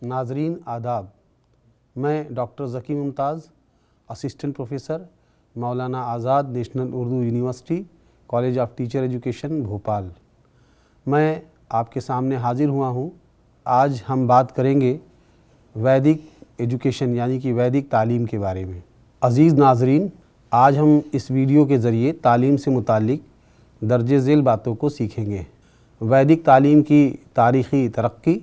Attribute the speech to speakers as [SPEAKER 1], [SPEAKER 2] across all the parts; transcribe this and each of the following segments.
[SPEAKER 1] नाजरीन आदाब, मैं doctor Zaki Mumtaz, assistant professor, Maulana Azad national Urdu university, college of teacher education, Bhopal. मैं आपके सामने हाजिर हुआ हूँ। आज हम बात करेंगे वैदिक एजुकेशन यानी कि वैदिक तालीम के बारे में। अज़ीज़ नाजरीन, आज हम इस वीडियो के ज़रिए तालीम से मुताल्लिक़ दर्जे ज़ेल बातों को सीखेंगे। वैदिक तालीम की तारीख़ी तरक्की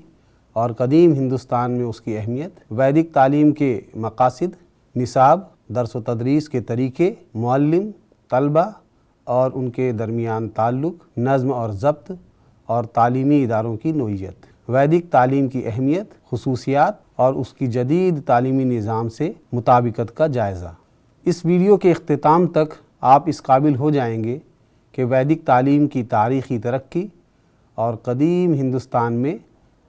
[SPEAKER 1] और कदीम हिंदुस्तान में उसकी अहमियत, वैदिक तालीम के मकासिद, निसाब, दर्स व तदरीस के तरीक़े, मुअल्लिम, तलबा और उनके दरमियान ताल्लुक़, नज़्म और ज़ब्त और तालीमी इदारों की नोइयत, वैदिक तालीम की अहमियत, खुसूसियात और उसकी जदीद तालीमी निज़ाम से मुताबिकत का जायज़ा। इस वीडियो के इख्तिताम तक आप इस काबिल हो जाएंगे कि वैदिक तालीम की तारीख़ी तरक्की और कदीम हिंदुस्तान में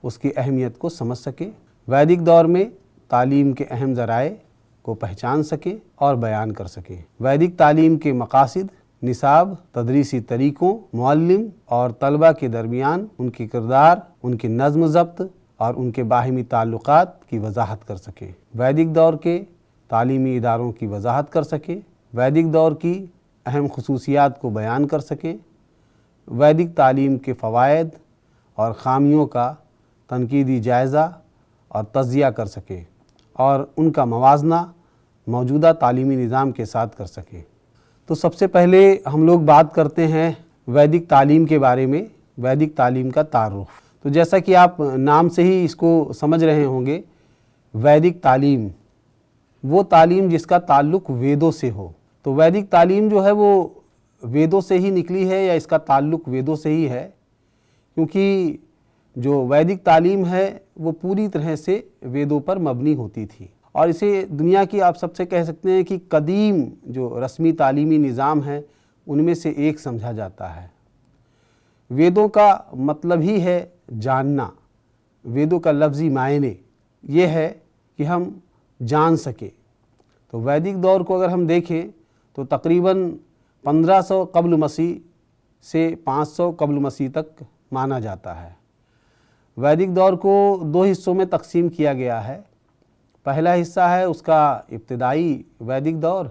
[SPEAKER 1] उसकी अहमियत को समझ सकें, वैदिक दौर में तालीम के अहम ज़राए को पहचान सकें और बयान कर सकें। वैदिक तालीम के मकासिद, निसाब, तदरीसी तरीक़ों, मुअल्लिम और तलबा के दरमियान उनके किरदार, उनके नज़्म ज़ब्त और उनके बाहिमी ताल्लुक़ात की वजाहत कर सकें। वैदिक दौर के तालीमी इदारों की वजाहत कर सकें, वैदिक दौर की अहम खुसूसियात को बयान कर सकें, वैदिक तालीम के फ़वाइद और ख़ामियों का तनकीदी जायज़ा और तज़किया कर सकें और उनका मवाजना मौजूदा तालीमी निज़ाम के साथ कर सकें। तो सबसे पहले हम लोग बात करते हैं वैदिक तालीम के बारे में, वैदिक तालीम का तारुफ़। तो जैसा कि आप नाम से ही इसको समझ रहे होंगे, वैदिक तालीम वो तालीम जिसका ताल्लुक़ वेदों से हो। तो वैदिक तालीम जो है वो वेदों से ही निकली है या इसका ताल्लुक़ वेदों से ही है, क्योंकि जो वैदिक तालीम है वो पूरी तरह से वेदों पर मबनी होती थी और इसे दुनिया की आप सबसे कह सकते हैं कि कदीम जो रस्मी तालीमी निज़ाम है उनमें से एक समझा जाता है। वेदों का मतलब ही है जानना। वेदों का लफ्ज़ी मायने ये है कि हम जान सकें। तो वैदिक दौर को अगर हम देखें तो तकरीबन 1500 कब्ल मसीह से 500 कब्ल मसीह तक माना जाता है। वैदिक दौर को दो हिस्सों में तकसीम किया गया है। पहला हिस्सा है उसका इब्तिदाई वैदिक दौर,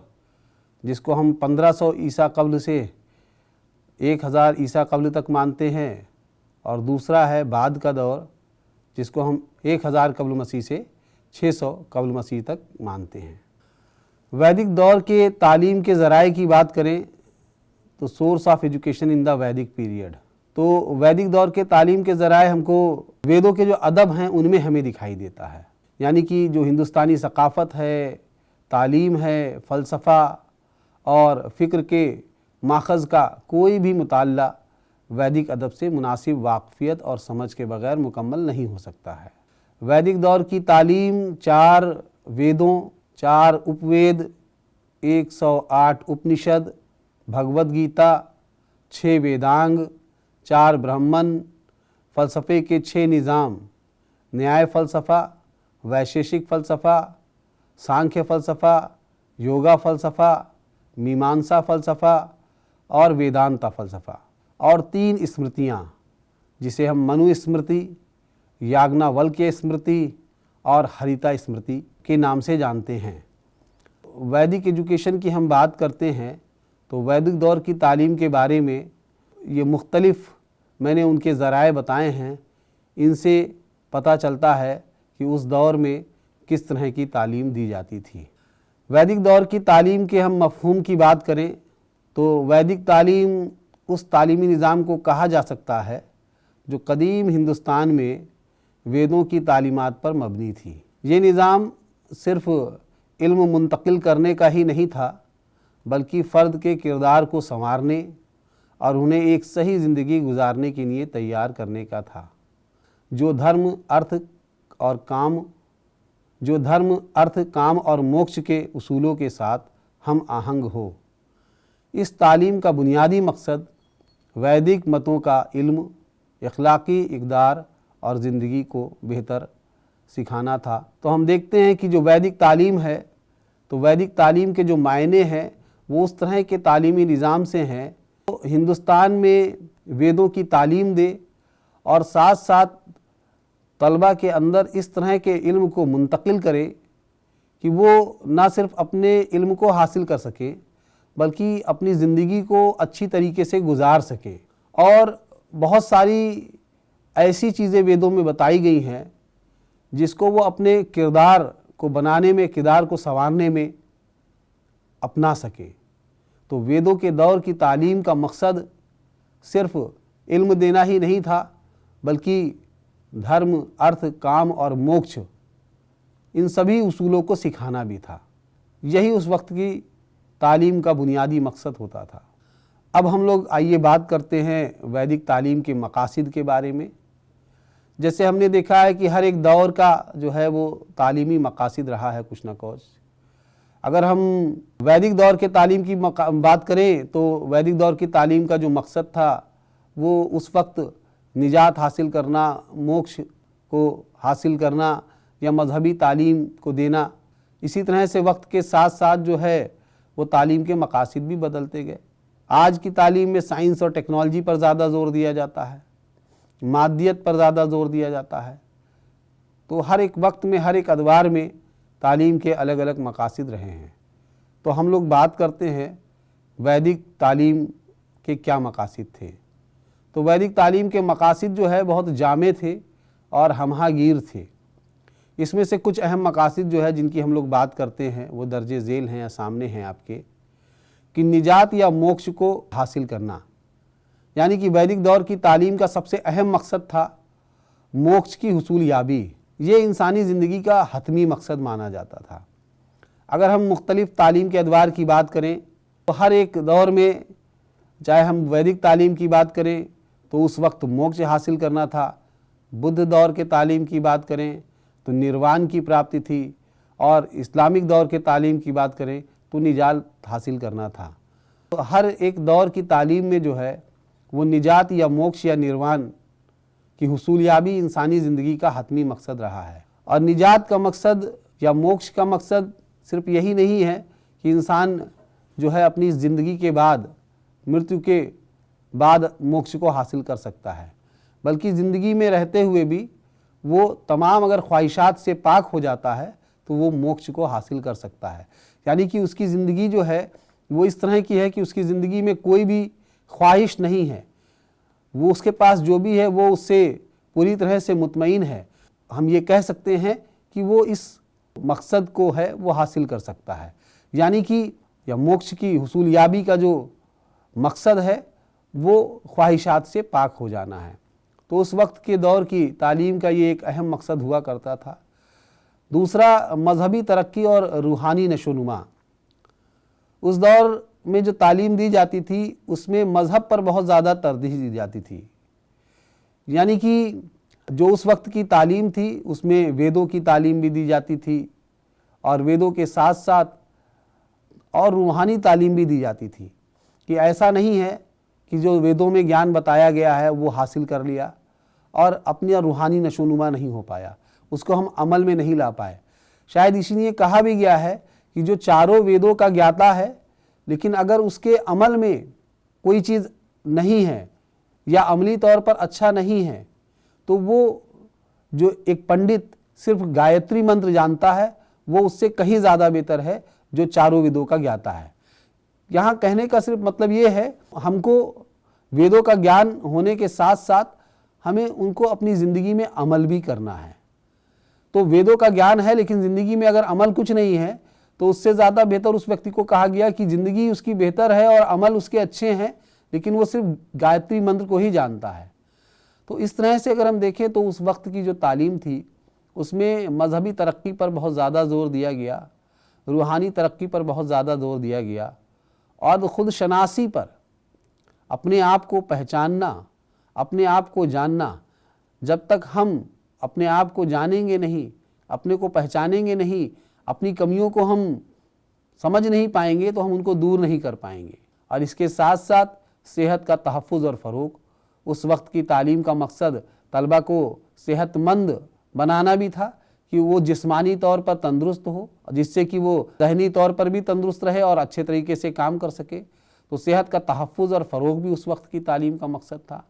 [SPEAKER 1] जिसको हम 1500 ईसा कब्ल से 1000 ईसा कब्ल तक मानते हैं, और दूसरा है बाद का दौर, जिसको हम 1000 कब्ल मसीह से 600 कब्ल मसीह तक मानते हैं। वैदिक दौर के तालीम के ज़राए की बात करें तो source of education in the वैदिक पीरियड, तो वैदिक दौर के तालीम के ज़राए हमको वेदों के जो अदब हैं उनमें हमें दिखाई देता है। यानी कि जो हिंदुस्तानी सकाफ़त है, तालीम है, फ़लसफ़ा और फ़िक्र के माखज़ का कोई भी मुताल्ला वैदिक अदब से मुनासिब वाक़फ़ियत और समझ के बग़ैर मुकम्मल नहीं हो सकता है। वैदिक दौर की तालीम 4 वेदों, 4 उपवेद, 108 उपनिषद, भगवद गीता, 6 वेदांग, 4 ब्राह्मण, फ़लसफ़े के 6 निज़ाम, न्याय फ़लसफ़ा, वैशेषिक फ़लसफ़ा, सांख्य फ़लसफ़ा, योगा फ़लसफ़ा, मीमांसा फ़लसफ़ा और वेदांता फ़लसफ़ा, और 3 स्मृतियाँ जिसे हम मनु स्मृति, याज्ञवल्क्य स्मृति और हरिता स्मृति के नाम से जानते हैं। वैदिक एजुकेशन की हम बात करते हैं तो वैदिक दौर की तालीम के बारे में ये मुख्तलिफ़ मैंने उनके ज़राए बताए हैं, इनसे पता चलता है कि उस दौर में किस तरह की तालीम दी जाती थी। वैदिक दौर की तालीम के हम मफ़हूम की बात करें तो वैदिक तालीम उस तालीमी निज़ाम को कहा जा सकता है जो कदीम हिंदुस्तान में वेदों की तालीमात पर मबनी थी। ये निज़ाम सिर्फ़ इल्म मुंतकिल करने का ही नहीं था, बल्कि फ़र्द के किरदार को संवारने और उन्हें एक सही ज़िंदगी गुजारने के लिए तैयार करने का था, जो धर्म, अर्थ, काम और मोक्ष के उसूलों के साथ हम आहंग हो। इस तालीम का बुनियादी मकसद वैदिक मतों का इल्म, अखलाकी इक़दार और ज़िंदगी को बेहतर सिखाना था। तो हम देखते हैं कि जो वैदिक तालीम है, तो वैदिक तालीम के जो मायने हैं वो उस तरह के तालीमी निज़ाम से हैं तो हिंदुस्तान में वेदों की तालीम दे और साथ साथ तलबा के अंदर इस तरह के इल्म को मुंतकिल करे कि वो ना सिर्फ अपने इल्म को हासिल कर सके बल्कि अपनी ज़िंदगी को अच्छी तरीके से गुजार सके। और बहुत सारी ऐसी चीज़ें वेदों में बताई गई हैं जिसको वो अपने किरदार को बनाने में, किरदार को संवारने में अपना सके। तो वेदों के दौर की तालीम का मकसद सिर्फ इल्म देना ही नहीं था बल्कि धर्म, अर्थ, काम और मोक्ष इन सभी उसूलों को सिखाना भी था। यही उस वक्त की तालीम का बुनियादी मकसद होता था। अब हम लोग आइए बात करते हैं वैदिक तालीम के मकासिद के बारे में। जैसे हमने देखा है कि हर एक दौर का जो है वो तालीमी मकासिद रहा है कुछ ना कुछ। अगर हम वैदिक दौर के तालीम की बात करें तो वैदिक दौर की तालीम का जो मकसद था वो उस वक्त निजात हासिल करना, मोक्ष को हासिल करना या मजहबी तालीम को देना। इसी तरह से वक्त के साथ साथ जो है वो तालीम के मकासिद भी बदलते गए। आज की तालीम में साइंस और टेक्नोलॉजी पर ज़्यादा ज़ोर दिया जाता है, मादियत पर ज़्यादा ज़ोर दिया जाता है। तो हर एक वक्त में, हर एक अदवार में तालीम के अलग अलग मकासिद रहे हैं। तो हम लोग बात करते हैं वैदिक तालीम के क्या मकासिद थे। तो वैदिक तालीम के मकासिद जो है बहुत जामे थे और हमहागीर थे। इसमें से कुछ अहम मकासिद जो है जिनकी हम लोग बात करते हैं वो दर्जे झेल हैं या सामने हैं आपके, कि निजात या मोक्ष को हासिल करना। यानी कि वैदिक दौर की तालीम का सबसे अहम मकसद था मोक्ष की हुसूल याबी। ये इंसानी ज़िंदगी का हतमी मकसद माना जाता था। अगर हम मुख्तलिफ़ तालीम के अदवार की बात करें तो हर एक दौर में, चाहे हम वैदिक तालीम की बात करें तो उस वक्त मोक्ष हासिल करना था। बुद्ध दौर के तालीम की बात करें तो निर्वाण की प्राप्ति थी, और इस्लामिक दौर के तालीम की बात करें तो निजात हासिल करना था। तो हर एक दौर की तालीम में जो है वो निजात या मोक्ष या निर्वाण की हुसूलियाबी इंसानी ज़िंदगी का हतमी मकसद रहा है। और निजात का मकसद या मोक्ष का मकसद सिर्फ यही नहीं है कि इंसान जो है अपनी ज़िंदगी के बाद, मृत्यु के बाद मोक्ष को हासिल कर सकता है, बल्कि ज़िंदगी में रहते हुए भी वो तमाम अगर ख्वाहिशात से पाक हो जाता है तो वो मोक्ष को हासिल कर सकता है। यानी कि उसकी ज़िंदगी जो है वो इस तरह की है कि उसकी ज़िंदगी में कोई भी ख्वाहिश नहीं है, वो उसके पास जो भी है वो उससे पूरी तरह से मुतमईन है। हम ये कह सकते हैं कि वो इस मकसद को है वो हासिल कर सकता है। यानी कि या मोक्ष की हुसूलियाबी का जो मकसद है वो ख्वाहिशात से पाक हो जाना है। तो उस वक्त के दौर की तालीम का ये एक अहम मकसद हुआ करता था। दूसरा, मजहबी तरक्की और रूहानी नशोनुमा। उस दौर में जो तालीम दी जाती थी उसमें मज़हब पर बहुत ज़्यादा तरजीह दी जाती थी। यानी कि जो उस वक्त की तालीम थी उसमें वेदों की तालीम भी दी जाती थी और वेदों के साथ साथ और रूहानी तालीम भी दी जाती थी। कि ऐसा नहीं है कि जो वेदों में ज्ञान बताया गया है वो हासिल कर लिया और अपनी रूहानी नशोनुमा नहीं हो पाया, उसको हम अमल में नहीं ला पाए। शायद इसीलिए कहा भी गया है कि जो चारों वेदों का ज्ञाता है लेकिन अगर उसके अमल में कोई चीज़ नहीं है या अमली तौर पर अच्छा नहीं है तो वो जो एक पंडित सिर्फ गायत्री मंत्र जानता है वो उससे कहीं ज़्यादा बेहतर है जो चारों वेदों का ज्ञाता है। यहाँ कहने का सिर्फ मतलब ये है, हमको वेदों का ज्ञान होने के साथ साथ हमें उनको अपनी ज़िंदगी में अमल भी करना है। तो वेदों का ज्ञान है लेकिन ज़िंदगी में अगर अमल कुछ नहीं है तो उससे ज़्यादा बेहतर उस व्यक्ति को कहा गया कि ज़िंदगी उसकी बेहतर है और अमल उसके अच्छे हैं लेकिन वो सिर्फ गायत्री मंत्र को ही जानता है। तो इस तरह से अगर हम देखें तो उस वक्त की जो तालीम थी उसमें मजहबी तरक्की पर बहुत ज़्यादा ज़ोर दिया गया, रूहानी तरक्की पर बहुत ज़्यादा ज़ोर दिया गया और ख़ुद शनासी पर, अपने आप को पहचानना, अपने आप को जानना। जब तक हम अपने आप को जानेंगे नहीं, अपने को पहचानेंगे नहीं, अपनी कमियों को हम समझ नहीं पाएंगे तो हम उनको दूर नहीं कर पाएंगे। और इसके साथ साथ सेहत का तहफ़्फ़ुज़ और फ़रोग़। उस वक्त की तालीम का मकसद तलबा को सेहतमंद बनाना भी था कि वो जिस्मानी तौर पर तंदुरुस्त हो जिससे कि वो ज़हनी तौर पर भी तंदुरुस्त रहे और अच्छे तरीके से काम कर सके। तो सेहत का तहफ़्फ़ुज़ और फ़रोग़ भी उस वक्त की तालीम का मकसद था।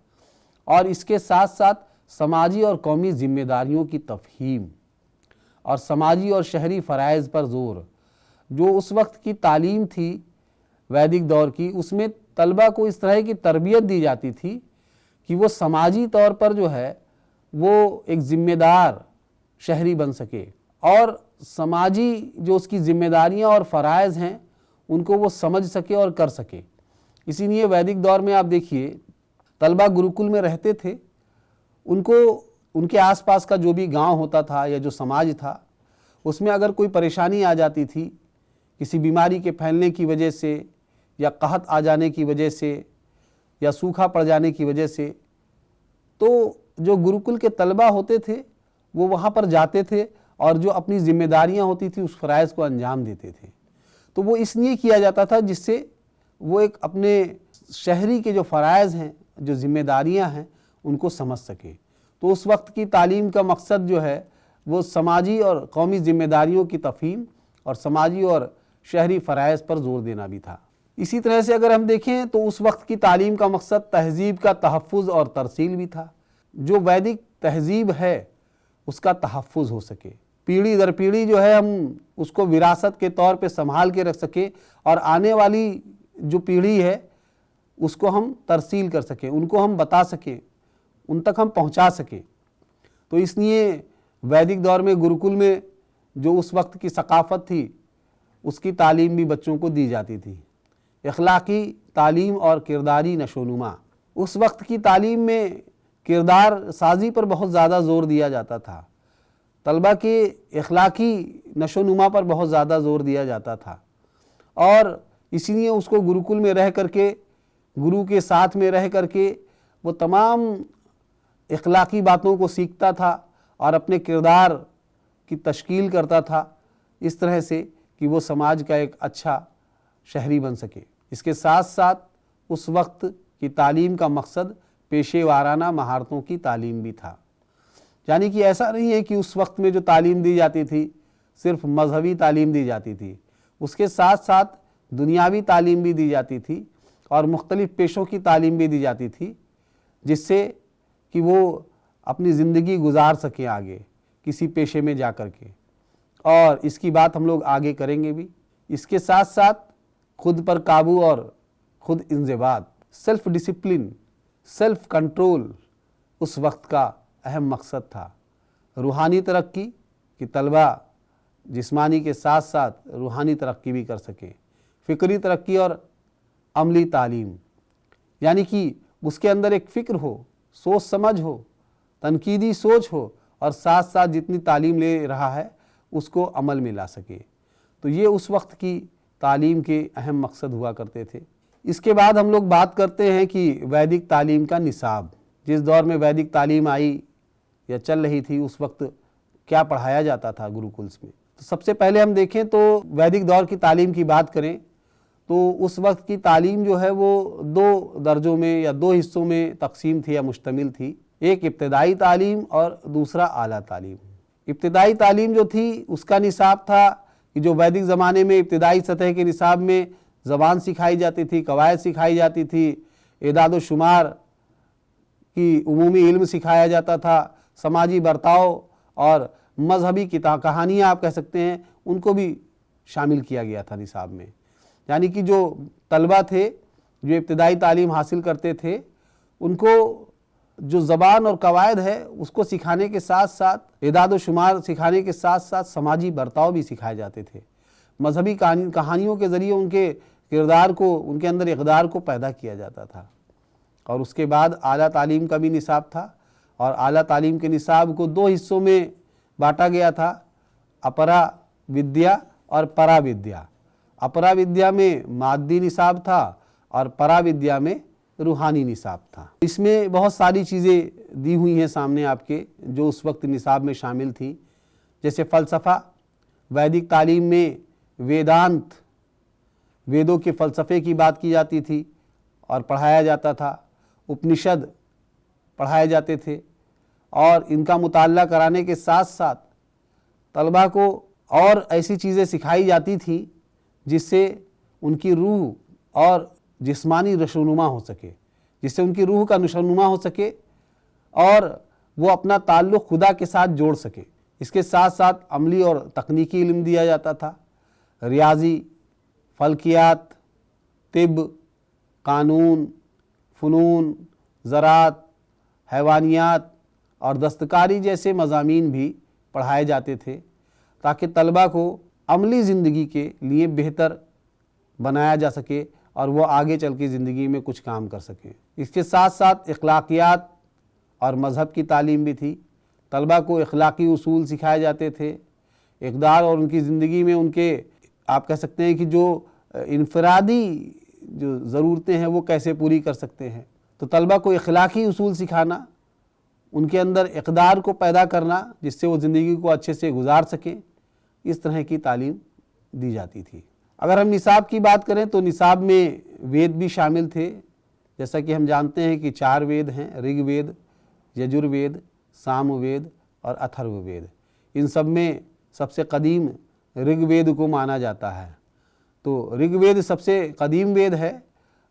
[SPEAKER 1] और इसके साथ साथ समाजी और कौमी जिम्मेदारियों की तफहीम और समाजी और शहरी फ़राइज़ पर ज़ोर। जो उस वक्त की तालीम थी वैदिक दौर की, उसमें तलबा को इस तरह की तरबियत दी जाती थी कि वो समाजी तौर पर जो है वो एक ज़िम्मेदार शहरी बन सके और समाजी जो उसकी ज़िम्मेदारियाँ और फ़राइज़ हैं उनको वो समझ सके और कर सके। इसीलिए वैदिक दौर में आप देखिए तलबा गुरुकुल में रहते थे, उनको उनके आसपास का जो भी गांव होता था या जो समाज था उसमें अगर कोई परेशानी आ जाती थी किसी बीमारी के फैलने की वजह से या कहत आ जाने की वजह से या सूखा पड़ जाने की वजह से, तो जो गुरुकुल के तलबा होते थे वो वहाँ पर जाते थे और जो अपनी जिम्मेदारियाँ होती थी उस फ़राइज़ को अंजाम देते थे। तो वो इसलिए किया जाता था जिससे वो एक अपने शहरी के जो फ़राइज़ हैं, जो जिम्मेदारियाँ हैं, उनको समझ सके। तो उस वक्त की तालीम का मकसद जो है वो समाजी और कौमी जिम्मेदारियों की तफ़हीम और समाजी और शहरी फ़राइज़ पर ज़ोर देना भी था। इसी तरह से अगर हम देखें तो उस वक्त की तालीम का मकसद तहज़ीब का तहफ़्फ़ुज़ और तरसील भी था। जो वैदिक तहज़ीब है उसका तहफ़्फ़ुज़ हो सके, पीढ़ी दर पीढ़ी जो है हम उसको विरासत के तौर पे संभाल के रख सके और आने वाली जो पीढ़ी है उसको हम तरसील कर सकें, उनको हम बता सकें, उन तक हम पहुंचा सकें। तो इसलिए वैदिक दौर में गुरुकुल में जो उस वक्त की सकाफ़त थी उसकी तालीम भी बच्चों को दी जाती थी। इखलाकी तालीम और किरदारी नशोनुमा। उस वक्त की तालीम में किरदार साजी पर बहुत ज़्यादा ज़ोर दिया जाता था, तलबा के इखलाकी नशोनुमा पर बहुत ज़्यादा ज़ोर दिया जाता था और इसीलिए उसको गुरुकुल में रह करके, गुरु के साथ में रह करके वो तमाम इखलाकी बातों को सीखता था और अपने किरदार की तश्कील करता था इस तरह से कि वो समाज का एक अच्छा शहरी बन सके। इसके साथ साथ उस वक्त की तालीम का मकसद पेशे वाराना महारतों की तालीम भी था। यानी कि ऐसा नहीं है कि उस वक्त में जो तालीम दी जाती थी सिर्फ मजहबी तालीम दी जाती थी, उसके साथ साथ दुनियावी तालीम भी दी जाती थी और मुख्तलिफ़ पेशों की तालीम भी दी जाती थी जिससे कि वो अपनी ज़िंदगी गुजार सकें आगे किसी पेशे में जा कर के, और इसकी बात हम लोग आगे करेंगे भी। इसके साथ साथ खुद पर काबू और खुद इंज़िबात, सेल्फ़ डिसिप्लिन, सेल्फ़ कंट्रोल उस वक्त का अहम मकसद था। रूहानी तरक्की कि तलबा जिस्मानी के साथ साथ रूहानी तरक्की भी कर सकें। फ़िक्री तरक्की और अमली तालीम, यानी कि उसके अंदर एक फ़िक्र हो, सोच समझ हो, तनकीदी सोच हो और साथ साथ जितनी तालीम ले रहा है उसको अमल में ला सके। तो ये उस वक्त की तालीम के अहम मकसद हुआ करते थे। इसके बाद हम लोग बात करते हैं कि वैदिक तालीम का निसाब। जिस दौर में वैदिक तालीम आई या चल रही थी उस वक्त क्या पढ़ाया जाता था गुरुकुल्स में। तो सबसे पहले हम देखें तो वैदिक दौर की तालीम की बात करें तो उस वक्त की तालीम जो है वो दो दर्जों में या दो हिस्सों में तकसीम थी या मुश्तमिल थी। एक इब्तिदाई तालीम और दूसरा आला तालीम। इब्तिदाई तालीम जो थी उसका निसाब था कि जो वैदिक ज़माने में इब्तिदाई सतह के निसाब में ज़बान सिखाई जाती थी, कवायद सिखाई जाती थी, एदाद व शुमार की उमूमी इल्म सिखाया जाता था, समाजी बर्ताव और मजहबी कहानियाँ आप कह सकते हैं उनको भी शामिल किया गया था निसाब में। यानी कि जो तलबा थे जो इब्तिदाई तालीम हासिल करते थे उनको जो ज़बान और कवायद है उसको सिखाने के साथ साथ एदाद व शुमार सिखाने के साथ साथ समाजी बर्ताव भी सिखाए जाते थे। मजहबी कहानियों के ज़रिए उनके किरदार को, उनके अंदर इक़दार को पैदा किया जाता था। और उसके बाद आला तालीम का भी निसाब था और आला तालीम के निसाब को दो हिस्सों में बांटा गया था, अपरा विद्या और परा विद्या। अपरा विद्या में मादी निसाब था और परा विद्या में रूहानी निसाब था। इसमें बहुत सारी चीज़ें दी हुई हैं सामने आपके जो उस वक्त निसाब में शामिल थी, जैसे फ़लसफ़ा। वैदिक तालीम में वेदांत, वेदों के फ़लसफ़े की बात की जाती थी और पढ़ाया जाता था। उपनिषद पढ़ाए जाते थे और इनका मुताल्ला कराने के साथ साथ तलबा को और ऐसी चीज़ें सिखाई जाती थी जिससे उनकी रूह और जिस्मानी नशोनुमा हो सके, जिससे उनकी रूह का नशोनुमा हो सके और वो अपना ताल्लुक़ खुदा के साथ जोड़ सकें। इसके साथ साथ अमली और तकनीकी इल्म दिया जाता था, रियाजी, फल्कियात, तिब, कानून, फ़नून, ज़राअत, हैवानियात और दस्तकारी जैसे मज़ामीन भी पढ़ाए जाते थे ताकि तलबा को अमली ज़िंदगी के लिए बेहतर बनाया जा सके और वो आगे चल के ज़िंदगी में कुछ काम कर सकें। इसके साथ साथ अखलाकियात और मज़हब की तालीम भी थी। तलबा को अखलाकी उसूल सिखाए जाते थे, इक़दार और उनकी ज़िंदगी में उनके आप कह सकते हैं कि जो इनफरादी जो ज़रूरतें हैं वो कैसे पूरी कर सकते हैं। तो तलबा को अखलाकी उसूल सिखाना, उनके अंदर इक़दार को पैदा करना जिससे वो ज़िंदगी को अच्छे से गुजार सकें, इस तरह की तालीम दी जाती थी। अगर हम निसाब की बात करें तो निसाब में वेद भी शामिल थे। जैसा कि हम जानते हैं कि 4 वेद हैं, ऋग्वेद, यजुर्वेद, सामवेद और अथर्ववेद। इन सब में सबसे कदीम ऋग्वेद को माना जाता है। तो ऋग्वेद सबसे कदीम वेद है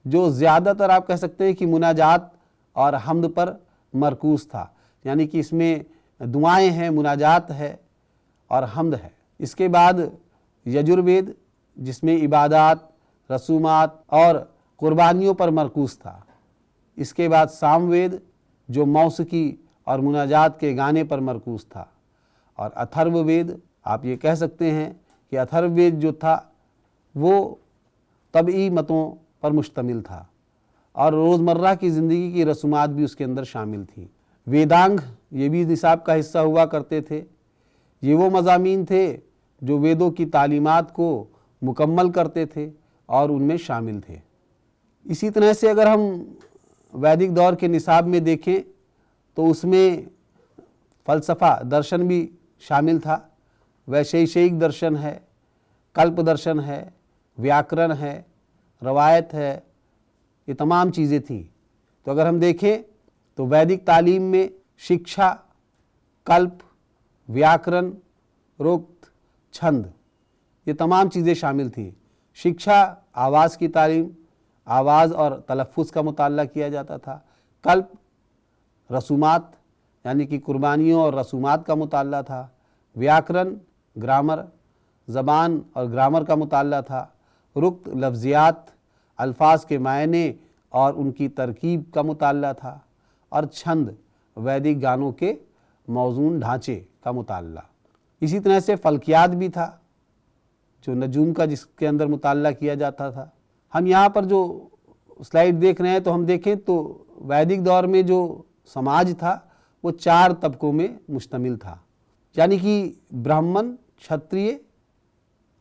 [SPEAKER 1] जो ज़्यादातर आप कह सकते हैं कि मुनाजात और हम्द पर मरकूज़ था, यानी कि इसमें दुआएं हैं, मुनाजात है और हम्द है। इसके बाद यजुर्वेद जिसमें इबादात, रसूमात और कुर्बानियों पर मरकूज़ था। इसके बाद सामवेद जो मौसीकी और मुनाजात के गाने पर मरकूज़ था। और अथर्ववेद आप ये कह सकते हैं कि अथर्ववेद जो था वो तबई मतों पर मुश्तमिल था और रोज़मर्रा की ज़िंदगी की रसूमात भी उसके अंदर शामिल थी। वेदांग ये भी निसाब का हिस्सा हुआ करते थे। ये वो मज़ामीन थे जो वेदों की तालीमात को मुकम्मल करते थे और उनमें शामिल थे। इसी तरह से अगर हम वैदिक दौर के निसाब में देखें तो उसमें फ़लसफ़ा दर्शन भी शामिल था। वैशेषिक दर्शन है, कल्प दर्शन है, व्याकरण है, रवायत है, ये तमाम चीज़ें थीं। तो अगर हम देखें तो वैदिक तालीम में शिक्षा, कल्प, व्याकरण, रोक्त, छंद, ये तमाम चीज़ें शामिल थीं। शिक्षा आवाज़ की तालीम, आवाज़ और तलफ़्फ़ुज़ का मुताल्ला किया जाता था। कल्प रसूमात यानी कि कुर्बानियों और रसूमात का मुताल्ला था। व्याकरण ग्रामर, ज़बान और ग्रामर का मुताल्ला था। रुक्त लफ्ज़ियात, अल्फाज के मायने और उनकी तरकीब का मुताल्ला था। और छंद वैदिक गानों के मौज़ून ढांचे का मुताल्ला। इसी तरह से फ़ल्कियात भी था जो नजूम का जिसके अंदर मुताल्ला किया जाता था। हम यहाँ पर जो स्लाइड देख रहे हैं तो हम देखें तो वैदिक दौर में जो समाज था वो 4 तबकों में मुश्तमिल था, यानी कि ब्राह्मण, क्षत्रिय,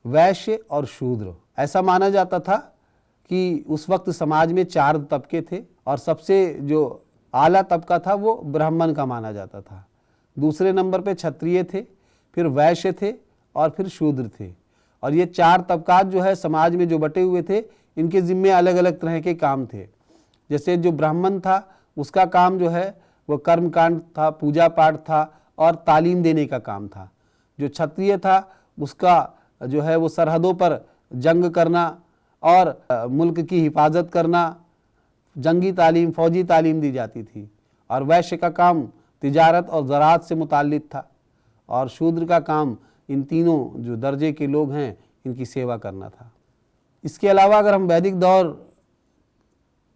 [SPEAKER 1] वैश्य और शूद्र। ऐसा माना जाता था कि उस वक्त समाज में 4 तबके थे और सबसे जो आला तबका था वो ब्राह्मण का माना जाता था। दूसरे नंबर पे क्षत्रिय थे, फिर वैश्य थे और फिर शूद्र थे। और ये 4 तबकात जो है समाज में जो बटे हुए थे, इनके ज़िम्मे अलग अलग तरह के काम थे। जैसे जो ब्राह्मण था उसका काम जो है वो कर्मकांड था, पूजा पाठ था और तालीम देने का काम था। जो क्षत्रिय था उसका जो है वो सरहदों पर जंग करना और मुल्क की हिफाजत करना, जंगी तालीम, फ़ौजी तालीम दी जाती थी। और वैश्य का काम तिजारत और ज़राअत से मुताल्लिक़ था। और शूद्र का काम इन तीनों जो दर्जे के लोग हैं इनकी सेवा करना था। इसके अलावा अगर हम वैदिक दौर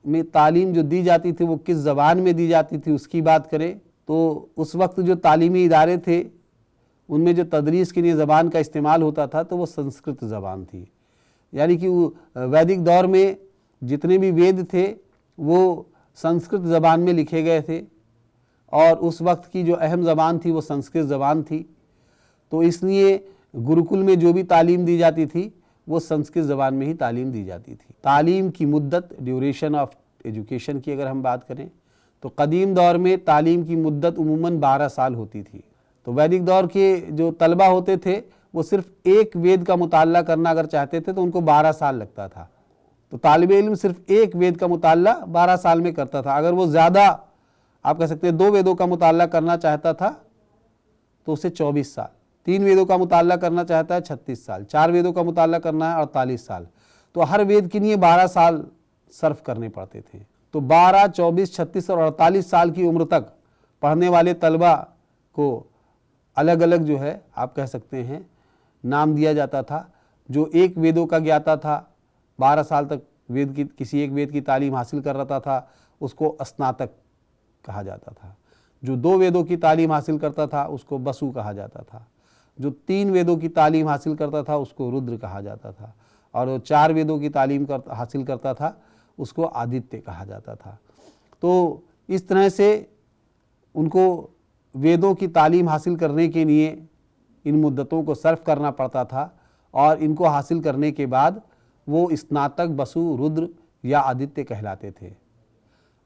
[SPEAKER 1] में तालीम जो दी जाती थी वो किस ज़बान में दी जाती थी उसकी बात करें तो उस वक्त जो तालीमी इदारे थे उनमें जो तदरीस के लिए ज़बान का इस्तेमाल होता था तो वो संस्कृत ज़बान थी। यानी कि वैदिक दौर में जितने भी वेद थे वो संस्कृत ज़बान में लिखे गए थे और उस वक्त की जो अहम ज़बान थी वो संस्कृत ज़बान थी। तो इसलिए गुरुकुल में जो भी तालीम दी जाती थी वो संस्कृत ज़बान में ही तालीम दी जाती थी। तालीम की मुद्दत, ड्यूरेशन ऑफ एजुकेशन की अगर हम बात करें तो कदीम दौर में तालीम की मुद्दत उमूमन 12 साल होती थी। तो वैदिक दौर के जो तलबा होते थे वो सिर्फ एक वेद का मुताल्ला करना अगर चाहते थे तो उनको 12 साल लगता था। तो तालिब इल्म सिर्फ एक वेद का मुताल्ला 12 साल में करता था। अगर वो ज़्यादा आप कह सकते हैं 2 वेदों का मुताल्ला करना चाहता था तो उसे 24 साल, 3 वेदों का मुताल्ला करना चाहता है 36 साल, 4 वेदों का मुताल्ला करना है 48 साल। तो हर वेद के लिए 12 साल सर्फ करने पड़ते थे। तो 12, 24, 36 और 48 साल की उम्र तक पढ़ने वाले तलबा को अलग अलग जो है आप कह सकते हैं नाम दिया जाता था। जो एक वेदों का ज्ञाता था, 12 साल तक किसी एक वेद की तालीम हासिल कर रहा था, उसको स्नातक कहा जाता था। जो 2 वेदों की तालीम हासिल करता था उसको बसु कहा जाता था। जो 3 वेदों की तालीम हासिल करता था उसको रुद्र कहा जाता था। और जो 4 वेदों की तालीम हासिल करता था उसको आदित्य कहा जाता था। तो इस तरह से उनको वेदों की तालीम हासिल करने के लिए इन मुद्दतों को सर्फ करना पड़ता था और इनको हासिल करने के बाद वो स्नातक, बसु, रुद्र या आदित्य कहलाते थे।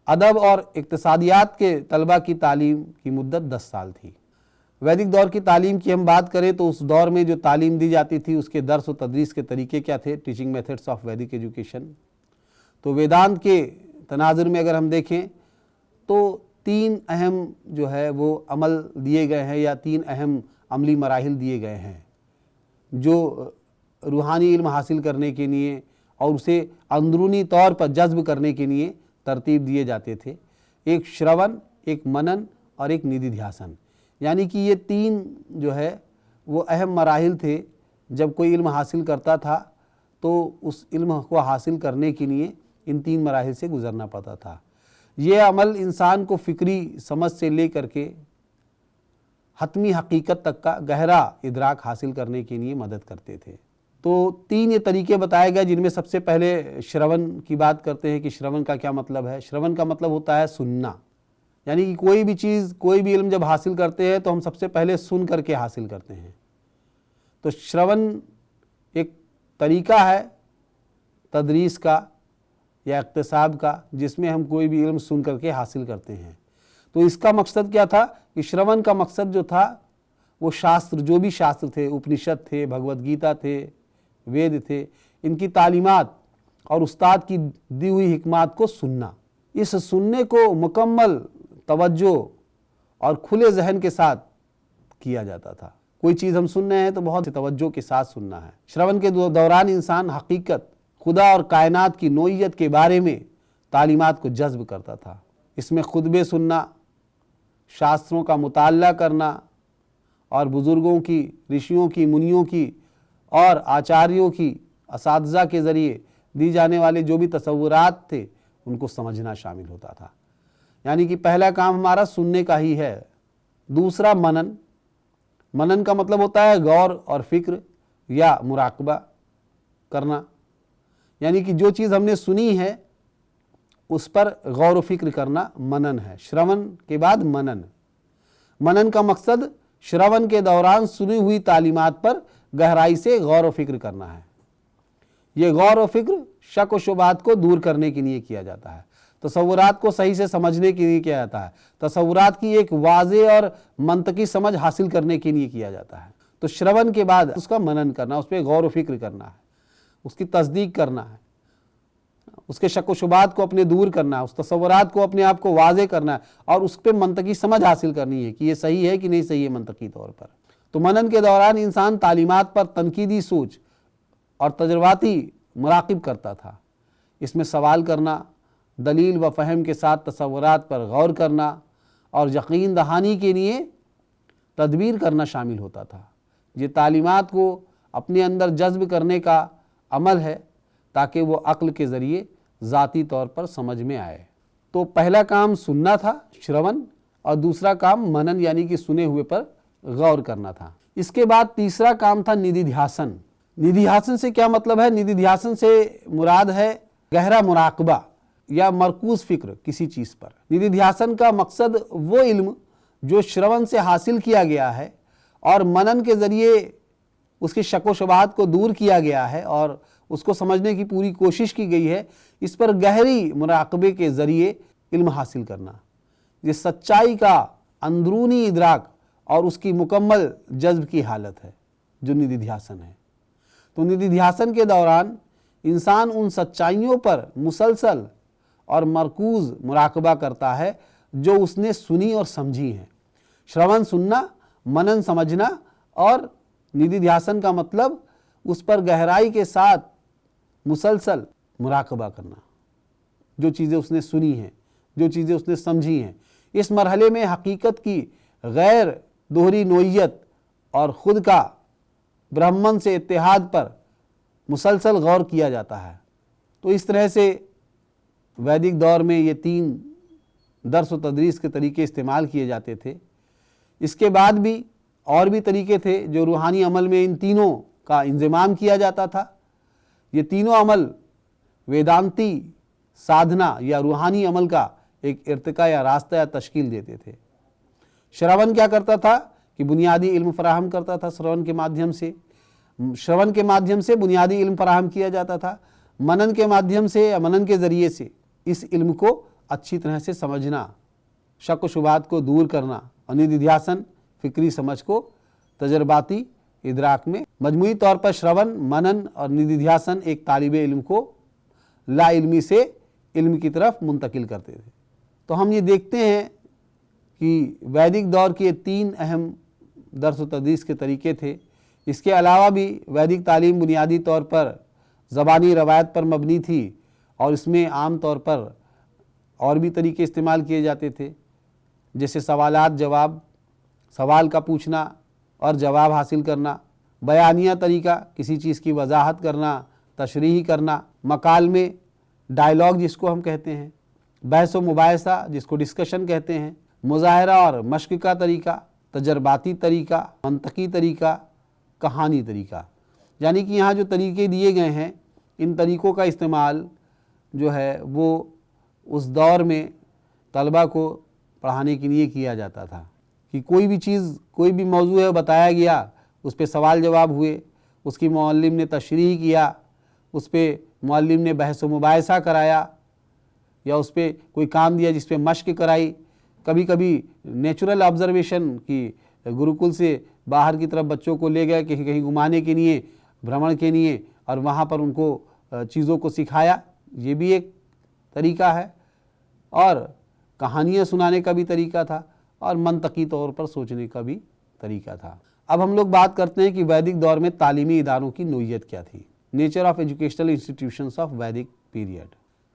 [SPEAKER 1] अदब और इक्तिसादियात के तलबा की तालीम की मुद्दत 10 साल थी। वैदिक दौर की तालीम की हम बात करें तो उस दौर में जो तालीम दी जाती थी उसके दर्स व तदरीस के तरीके क्या थे, टीचिंग मेथड्स ऑफ वैदिक एजुकेशन। तो वेदांत के तनाजुर में अगर हम देखें तो 3 अहम जो है वो अमल दिए गए हैं या 3 अहम अमली मराहिल दिए गए हैं जो रूहानी इल्म हासिल करने के लिए और उसे अंदरूनी तौर पर जज्ब करने के लिए तरतीब दिए जाते थे। एक श्रवण, एक मनन और एक निधिध्यासन। यानी कि ये 3 जो है वो अहम मराहिल थे। जब कोई इल्म हासिल करता था तो उस इल्म को हासिल करने के लिए इन 3 मराहिल से गुजरना पड़ता था। ये अमल इंसान को फ़िक्री समझ से लेकर के हतमी हकीकत तक का गहरा इदराक हासिल करने के लिए मदद करते थे। तो 3 ये तरीके बताए गए, जिनमें सबसे पहले श्रवण की बात करते हैं कि श्रवण का क्या मतलब है। श्रवण का मतलब होता है सुनना। यानी कि कोई भी चीज़, कोई भी इल्म जब हासिल करते हैं तो हम सबसे पहले सुन करके हासिल करते हैं। तो श्रवण एक तरीका है तदरीस का या इक्तिसाब का, जिसमें हम कोई भी इल्म सुन करके हासिल करते हैं। तो इसका मकसद क्या था कि श्रवण का मकसद जो था वो शास्त्र, जो भी शास्त्र थे, उपनिषद थे, भगवत गीता थे, वेद थे, इनकी तालीमात और उस्ताद की दी हुई हिकमात को सुनना। इस सुनने को मुकम्मल तवज्जो और खुले जहन के साथ किया जाता था। कोई चीज़ हम सुन रहे हैं तो बहुत तवज्जो के साथ सुनना है। श्रवण के दौरान इंसान हकीकत, खुदा और कायनात की नोइयत के बारे में तालीमात को जज्ब करता था। इसमें खुतबे सुनना, शास्त्रों का मुताल्ला करना और बुज़ुर्गों की, ऋषियों की, मुनियों की और आचार्यों की, असातिज़ा के ज़रिए दी जाने वाले जो भी तसव्वुरात थे उनको समझना शामिल होता था। यानी कि पहला काम हमारा सुनने का ही है। दूसरा मनन। मनन का मतलब होता है गौर और फिक्र या मुराकबा करना। यानी कि जो चीज़ हमने सुनी है उस पर गौर व फिक्र करना मनन है। श्रवण के बाद मनन। मनन का मकसद श्रवण के दौरान सुनी हुई तालीमात पर गहराई से गौर व फिक्र करना है। ये गौर व फिक्र शक व शुबहात को दूर करने के लिए किया जाता है। तसव्वुरात को सही से समझने के लिए किया जाता है। तसव्वुरात की एक वाज़े और मंतकी समझ हासिल करने के लिए किया जाता है। तो श्रवण के बाद उसका मनन करना, उस पर गौर व फिक्र करना है, उसकी तस्दीक करना है, उसके शक व शुबहात को अपने दूर करना है, उस तसव्वुरात को अपने आप को वाज़े करना है और उस पर मंतकी समझ हासिल करनी है कि ये सही है कि नहीं सही है मंतकी तौर पर। तो मनन के दौरान इंसान तालीमात पर तनकीदी सोच और तजर्बाती मुराकिब करता था। इसमें सवाल करना, दलील व फ़हम के साथ तसव्वुरात पर गौर करना और यकीन दहानी के लिए तदबीर करना शामिल होता था। ये तालीमात को अपने अंदर जज्ब करने का अमल है ताकि वो अक्ल के ज़रिए ज़ाती तौर पर समझ में आए। तो पहला काम सुनना था, श्रवण, और दूसरा काम मनन यानी कि सुने हुए पर गौर करना था। इसके बाद तीसरा काम था निधिध्यासन। निधिध्यासन से क्या मतलब है? निधिध्यासन से मुराद है गहरा मुराकबा या मरकूज फिक्र किसी चीज़ पर। निधिध्यासन का मकसद वो इल्म जो श्रवण से हासिल किया गया है और मनन के ज़रिए उसकी शक व शुबहात को दूर किया गया है और उसको समझने की पूरी कोशिश की गई है, इस पर गहरी मुराकबे के ज़रिए इल्म हासिल करना। ये सच्चाई का अंदरूनी इदराक और उसकी मुकम्मल जज्ब की हालत है जो निधिध्यासन है। तो निधिध्यासन के दौरान इंसान उन सच्चाइयों पर मुसलसल और मरकूज़ मुराकबा करता है जो उसने सुनी और समझी हैं। श्रवण सुनना, मनन समझना और निधिध्यासन का मतलब उस पर गहराई के साथ मुसलसल मुराकबा करना। जो चीज़ें उसने सुनी हैं, जो चीज़ें उसने समझी हैं, इस मरहले में हकीकत की गैर दोहरी नोयत और ख़ुद का ब्राह्मण से इत्तेहाद पर मुसलसल गौर किया जाता है। तो इस तरह से वैदिक दौर में ये 3 दर्स व तदरीस के तरीके इस्तेमाल किए जाते थे। इसके बाद भी और भी तरीके थे जो रूहानी अमल में इन तीनों का इंज़िमाम किया जाता था। ये तीनों अमल वेदांती साधना या रूहानी अमल का एक इर्तिका या रास्ता या तश्कील देते थे। श्रवण क्या करता था कि बुनियादी इल्म फराहम करता था। श्रवण के माध्यम से बुनियादी इल्म फराहम किया जाता था। मनन के माध्यम से या मनन के ज़रिए से इस इल्म को अच्छी तरह से समझना, शक व शुबहात को दूर करना और निधिध्यासन फ़िक्री समझ को तजर्बाती इदराक में मजमूई तौर पर श्रवण, मनन और निधिध्यासन एक तालिबे इल्म को ला इल्मी से इल्म की तरफ मुंतकिल करते थे। तो हम ये देखते हैं कि वैदिक दौर के 3 अहम दर्स व तदरीस के तरीके थे। इसके अलावा भी वैदिक तालीम बुनियादी तौर पर ज़बानी रवायत पर मबनी थी और इसमें आम तौर पर और भी तरीके इस्तेमाल किए जाते थे, जैसे सवालात जवाब, सवाल का पूछना और जवाब हासिल करना, बयानिया तरीका, किसी चीज़ की वजाहत करना, तशरीह करना, मकाल में डायलॉग जिसको हम कहते हैं, बहस व मुबाहिसा जिसको डिस्कशन कहते हैं, मुज़ाहरा और मश्क का तरीका, तजर्बाती तरीका, मंतकी तरीका, कहानी तरीका। यानी कि यहाँ जो तरीके दिए गए हैं, इन तरीक़ों का इस्तेमाल जो है वो उस दौर में तलबा को पढ़ाने के लिए किया जाता था कि कोई भी चीज़, कोई भी मौजू है बताया गया, उस पर सवाल जवाब हुए, उसकी मुअल्लिम ने तशरीह किया, उस पर मुअल्लिम ने बहस व मुबाहिसा कराया या उस पर कोई काम दिया जिस पर मश्क कराई। कभी कभी नेचुरल ऑब्ज़र्वेशन की गुरुकुल से बाहर की तरफ बच्चों को ले गए कहीं कहीं घुमाने के लिए, भ्रमण के लिए, और वहाँ पर उनको चीज़ों को सिखाया, ये भी एक तरीका है। और कहानियाँ सुनाने का भी तरीका था और मंतकी तौर पर सोचने का भी तरीका था। अब हम लोग बात करते हैं कि वैदिक दौर में तालीमी इदारों की नोयत क्या थी। Nature of educational institutions of वैदिक पीरियड।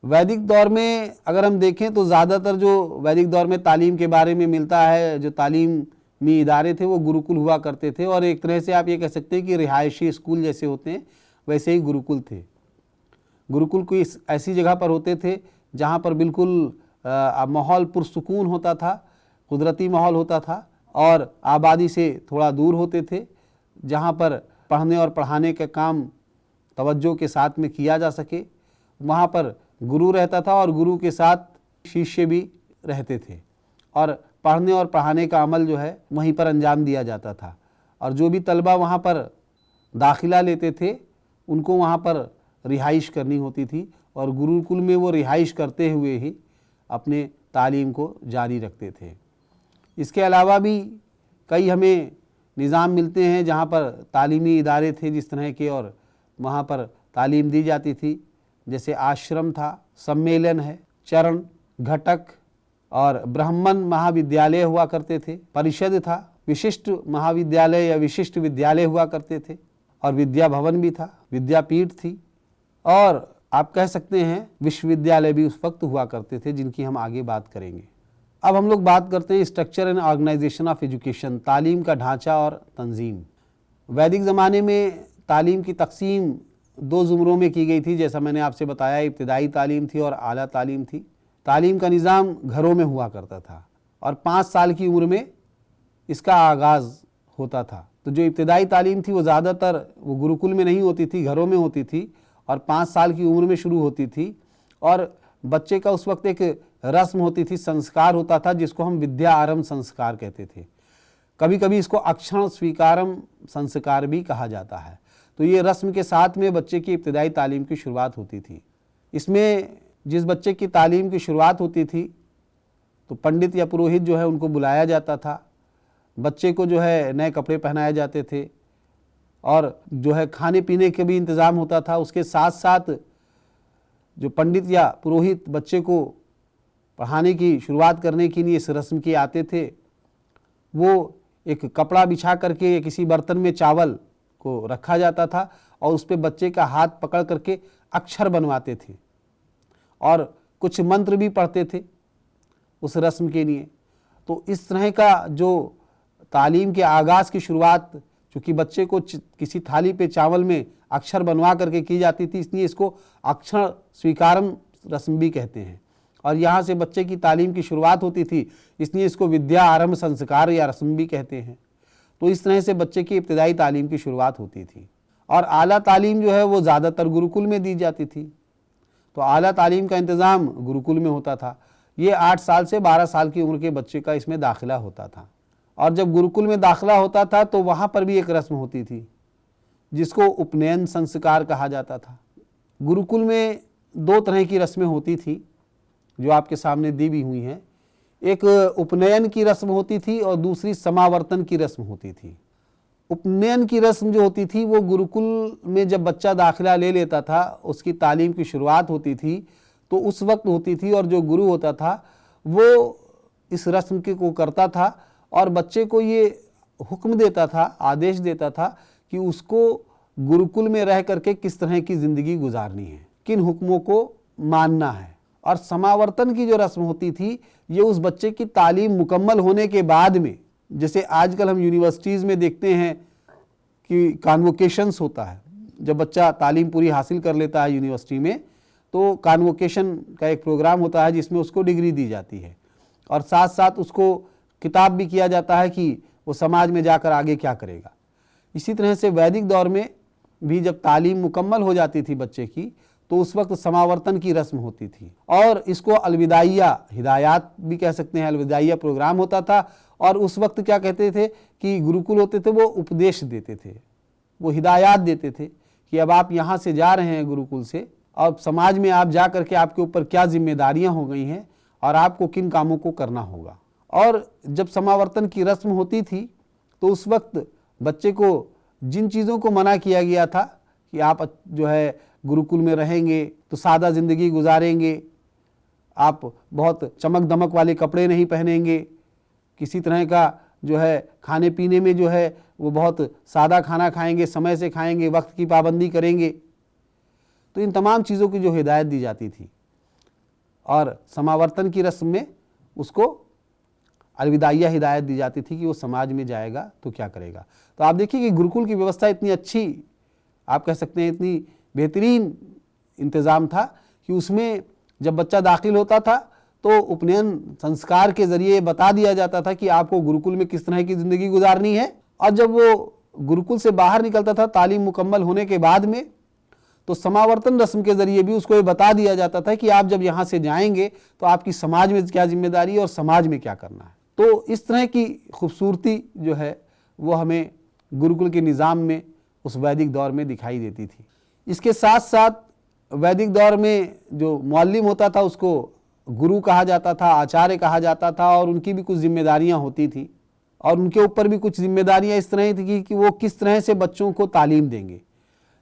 [SPEAKER 1] वैदिक दौर में अगर हम देखें तो ज़्यादातर जो वैदिक दौर में तालीम के बारे में मिलता है, जो तालीमी इदारे थे वो गुरुकुल हुआ करते थे, और एक तरह से आप ये कह सकते हैं कि रिहायशी स्कूल जैसे होते हैं वैसे ही गुरुकुल थे। गुरुकुल कोई ऐसी जगह पर होते थे जहाँ पर बिल्कुल माहौल पुरसुकून होता था, कुदरती माहौल होता था और आबादी से थोड़ा दूर होते थे, जहाँ पर पढ़ने और पढ़ाने का काम तवज्जो के साथ में किया जा सके। वहाँ पर गुरु रहता था और गुरु के साथ शिष्य भी रहते थे और पढ़ने और पढ़ाने का अमल जो है वहीं पर अंजाम दिया जाता था। और जो भी तलबा वहाँ पर दाखिला लेते थे उनको वहाँ पर रिहाइश करनी होती थी और गुरुकुल में वो रिहाइश करते हुए ही अपने तालीम को जारी रखते थे। इसके अलावा भी कई हमें निज़ाम मिलते हैं जहाँ पर तालीमी इदारे थे जिस तरह के, और वहाँ पर तालीम दी जाती थी, जैसे आश्रम था, सम्मेलन है, चरण, घटक और ब्राह्मण महाविद्यालय हुआ करते थे, परिषद था, विशिष्ट महाविद्यालय या विशिष्ट विद्यालय हुआ करते थे, और विद्या भवन भी था, विद्यापीठ थी, और आप कह सकते हैं विश्वविद्यालय भी उस वक्त हुआ करते थे, जिनकी हम आगे बात करेंगे। अब हम लोग बात करते हैं structure and organisation of education, तालीम का ढांचा और तंजीम। वैदिक ज़माने में तालीम की तकसीम 2 ज़ुमरों में की गई थी, जैसा मैंने आपसे बताया, इब्तिदाई तालीम थी और आला तालीम थी। तालीम का निज़ाम घरों में हुआ करता था और 5 साल की उम्र में इसका आगाज़ होता था। तो जो इब्तिदाई तालीम थी वो ज़्यादातर वो गुरुकुल में नहीं होती थी, घरों में होती थी और 5 साल की उम्र में शुरू होती थी। और बच्चे का उस वक्त एक रस्म होती थी, संस्कार होता था, जिसको हम विद्या आरंभ संस्कार कहते थे। कभी कभी इसको अक्षण स्वीकारम संस्कार भी कहा जाता है। तो ये रस्म के साथ में बच्चे की इब्तिदाई तालीम की शुरुआत होती थी। इसमें जिस बच्चे की तालीम की शुरुआत होती थी तो पंडित या पुरोहित जो है उनको बुलाया जाता था, बच्चे को जो है नए कपड़े पहनाए जाते थे और जो है खाने पीने के भी इंतज़ाम होता था। उसके साथ साथ जो पंडित या पुरोहित बच्चे को पढ़ाने की शुरुआत करने के लिए इस रस्म के आते थे, वो एक कपड़ा बिछा करके या किसी बर्तन में चावल को रखा जाता था और उस पर बच्चे का हाथ पकड़ करके अक्षर बनवाते थे और कुछ मंत्र भी पढ़ते थे उस रस्म के लिए। तो इस तरह का जो तालीम के आगाज़ की शुरुआत, चूँकि बच्चे को किसी थाली पे चावल में अक्षर बनवा करके की जाती थी, इसलिए इसको अक्षर स्वीकारम रस्म भी कहते हैं। और यहाँ से बच्चे की तालीम की शुरुआत होती थी, इसलिए इसको विद्या आरंभ संस्कार या रस्म भी कहते हैं। तो इस तरह से बच्चे की इब्तदाई तालीम की शुरुआत होती थी। और आला तालीम जो है वो ज़्यादातर गुरुकुल में दी जाती थी। तो आला तालीम का इंतज़ाम गुरुकुल में होता था। ये 8 साल से 12 साल की उम्र के बच्चे का इसमें दाखिला होता था। और जब गुरुकुल में दाखिला होता था तो वहाँ पर भी एक रस्म होती थी जिसको उपनयन संस्कार कहा जाता था। गुरुकुल में 2 तरह की रस्में होती थी जो आपके सामने दी भी हुई हैं। एक उपनयन की रस्म होती थी और दूसरी समावर्तन की रस्म होती थी। उपनयन की रस्म जो होती थी वो गुरुकुल में जब बच्चा दाखिला ले लेता था, उसकी तालीम की शुरुआत होती थी, तो उस वक्त होती थी। और जो गुरु होता था वो इस रस्म को करता था और बच्चे को ये हुक्म देता था, आदेश देता था कि उसको गुरुकुल में रह करके किस तरह की ज़िंदगी गुजारनी है, किन हुक्मों को मानना है। और समावर्तन की जो रस्म होती थी ये उस बच्चे की तालीम मुकम्मल होने के बाद में, जैसे आजकल हम यूनिवर्सिटीज़ में देखते हैं कि कॉन्वोकेशंस होता है, जब बच्चा तालीम पूरी हासिल कर लेता है यूनिवर्सिटी में तो कॉन्वोकेशन का एक प्रोग्राम होता है जिसमें उसको डिग्री दी जाती है और साथ साथ उसको किताब भी किया जाता है कि वो समाज में जाकर आगे क्या करेगा। इसी तरह से वैदिक दौर में भी जब तालीम मुकम्मल हो जाती थी बच्चे की तो उस वक्त समावर्तन की रस्म होती थी और इसको अलविदाइया हिदायत भी कह सकते हैं, अलविदाइया प्रोग्राम होता था। और उस वक्त क्या कहते थे कि गुरुकुल होते थे वो उपदेश देते थे, वो हिदायत देते थे कि अब आप यहाँ से जा रहे हैं गुरुकुल से, अब समाज में आप जा करके आपके ऊपर क्या जिम्मेदारियाँ हो गई हैं और आपको किन कामों को करना होगा। और जब समावर्तन की रस्म होती थी तो उस वक्त बच्चे को जिन चीज़ों को मना किया गया था कि आप जो है गुरुकुल में रहेंगे तो सादा ज़िंदगी गुजारेंगे, आप बहुत चमक दमक वाले कपड़े नहीं पहनेंगे, किसी तरह का जो है खाने पीने में जो है वो बहुत सादा खाना खाएंगे, समय से खाएंगे, वक्त की पाबंदी करेंगे। तो इन तमाम चीज़ों की जो हिदायत दी जाती थी और समावर्तन की रस्म में उसको अलविदाइया हिदायत दी जाती थी कि वो समाज में जाएगा तो क्या करेगा। तो आप देखिए कि गुरुकुल की व्यवस्था इतनी अच्छी, आप कह सकते हैं इतनी बेहतरीन इंतज़ाम था कि उसमें जब बच्चा दाखिल होता था तो उपनयन संस्कार के ज़रिए बता दिया जाता था कि आपको गुरुकुल में किस तरह की ज़िंदगी गुजारनी है। और जब वो गुरुकुल से बाहर निकलता था तालीम मुकम्मल होने के बाद में तो समावर्तन रस्म के ज़रिए भी उसको ये बता दिया जाता था कि आप जब यहाँ से जाएंगे तो आपकी समाज में क्या जिम्मेदारी है और समाज में क्या करना है। तो इस तरह की खूबसूरती जो है वो हमें गुरुकुल के निज़ाम में उस वैदिक दौर में दिखाई देती थी। इसके साथ साथ वैदिक दौर में जो मुअल्लिम होता था उसको गुरु कहा जाता था, आचार्य कहा जाता था और उनकी भी कुछ जिम्मेदारियां होती थी और उनके ऊपर भी कुछ जिम्मेदारियां इस तरह थी कि वो किस तरह से बच्चों को तालीम देंगे।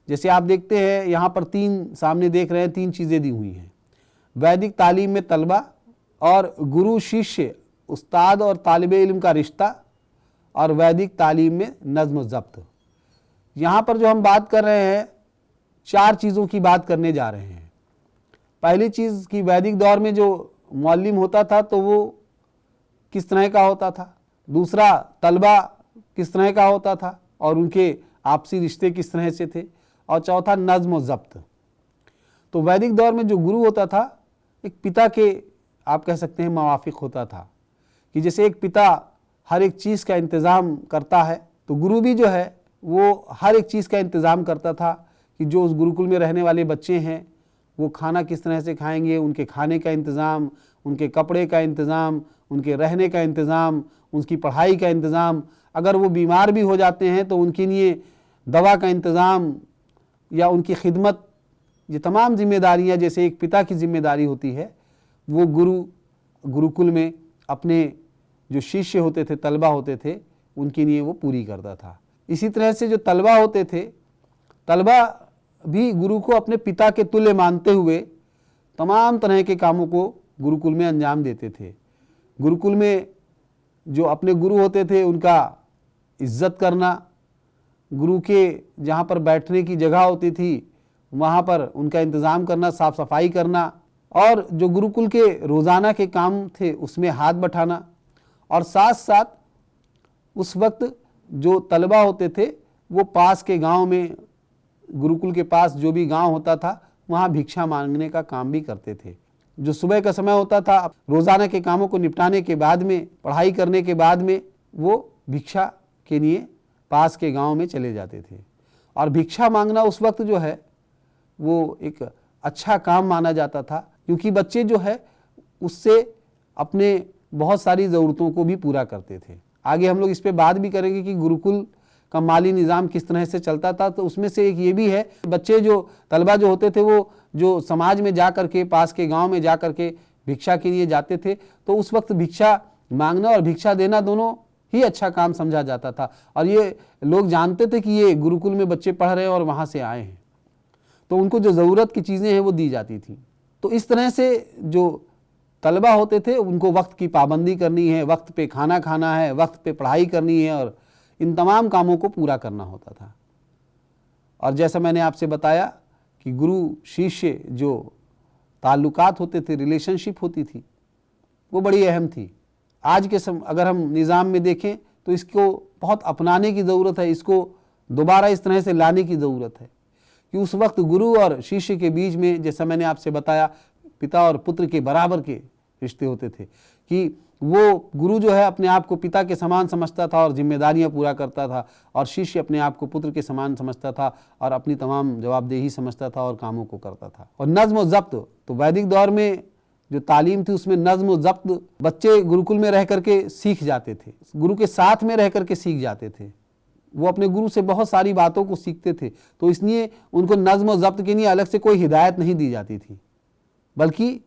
[SPEAKER 1] जैसे आप देखते हैं यहाँ पर 3 सामने देख रहे हैं 3 चीज़ें दी हुई हैं। वैदिक तालीम में तलबा और गुरु शिष्य उस्ताद और तालिब इल्म का रिश्ता और वैदिक तालीम में नज़्म व ज़ब्त। यहाँ पर जो हम बात कर रहे हैं 4 चीज़ों की बात करने जा रहे हैं। पहली चीज़ कि वैदिक दौर में जो मुअल्लिम होता था तो वो किस तरह का होता था, दूसरा तलबा किस तरह का होता था और उनके आपसी रिश्ते किस तरह से थे, और चौथा नज़्म व ज़ब्त। तो वैदिक दौर में जो गुरु होता था एक पिता के आप कह सकते हैं मुवाफिक होता था कि जैसे एक पिता हर एक चीज़ का इंतज़ाम करता है तो गुरु भी जो है वो हर एक चीज़ का इंतज़ाम करता था कि जो उस गुरुकुल में रहने वाले बच्चे हैं वो खाना किस तरह से खाएंगे, उनके खाने का इंतज़ाम, उनके कपड़े का इंतज़ाम, उनके रहने का इंतज़ाम, उनकी पढ़ाई का इंतज़ाम, अगर वो बीमार भी हो जाते हैं तो उनके लिए दवा का इंतज़ाम या उनकी खिदमत, ये तमाम जिम्मेदारियां जैसे एक पिता की जिम्मेदारी होती है वो गुरुकुल में अपने जो शिष्य होते थे, तलबा होते थे, उनके लिए वो पूरी करता था। इसी तरह से जो तलबा होते थे, तलबा भी गुरु को अपने पिता के तुल्य मानते हुए तमाम तरह के कामों को गुरुकुल में अंजाम देते थे। गुरुकुल में जो अपने गुरु होते थे उनका इज्जत करना, गुरु के जहाँ पर बैठने की जगह होती थी वहाँ पर उनका इंतज़ाम करना, साफ़ सफाई करना, और जो गुरुकुल के रोज़ाना के काम थे उसमें हाथ बटाना, और साथ साथ उस वक्त जो तलबा होते थे वो पास के गांव में, गुरुकुल के पास जो भी गांव होता था वहाँ भिक्षा मांगने का काम भी करते थे। जो सुबह का समय होता था, रोज़ाना के कामों को निपटाने के बाद में, पढ़ाई करने के बाद में वो भिक्षा के लिए पास के गांव में चले जाते थे। और भिक्षा मांगना उस वक्त जो है वो एक अच्छा काम माना जाता था, क्योंकि बच्चे जो है उससे अपने बहुत सारी ज़रूरतों को भी पूरा करते थे। आगे हम लोग इस पे बात भी करेंगे कि गुरुकुल का माली निज़ाम किस तरह से चलता था। तो उसमें से एक ये भी है, बच्चे जो तलबा जो होते थे वो जो समाज में जा कर के, पास के गांव में जा कर के भिक्षा के लिए जाते थे, तो उस वक्त भिक्षा मांगना और भिक्षा देना दोनों ही अच्छा काम समझा जाता था। और ये लोग जानते थे कि ये गुरुकुल में बच्चे पढ़ रहे हैं और वहाँ से आए हैं, तो उनको जो ज़रूरत की चीज़ें हैं वो दी जाती थी। तो इस तरह से जो तलबा होते थे उनको वक्त की पाबंदी करनी है, वक्त पे खाना खाना है, वक्त पे पढ़ाई करनी है, और इन तमाम कामों को पूरा करना होता था। और जैसा मैंने आपसे बताया कि गुरु शिष्य जो ताल्लुकात होते थे, रिलेशनशिप होती थी, वो बड़ी अहम थी। आज के अगर हम निज़ाम में देखें तो इसको बहुत अपनाने की ज़रूरत है, इसको दोबारा इस तरह से लाने की ज़रूरत है कि उस वक्त गुरु और शिष्य के बीच में, जैसा मैंने आपसे बताया, पिता और पुत्र के बराबर के रिश्ते होते थे कि वो गुरु जो है अपने आप को पिता के समान समझता था और जिम्मेदारियां पूरा करता था, और शिष्य अपने आप को पुत्र के समान समझता था और अपनी तमाम जवाबदेही समझता था और कामों को करता था। और नज़्म व ज़ब्त, तो वैदिक दौर में जो तालीम थी उसमें नज़्म व ज़ब्त बच्चे गुरुकुल में रह करके सीख जाते थे, गुरु के साथ में रह करके सीख जाते थे। वो अपने गुरु से बहुत सारी बातों को सीखते थे, तो इसलिए उनको नज़्म व ज़ब्त के लिए अलग से कोई हिदायत नहीं दी जाती थी, बल्कि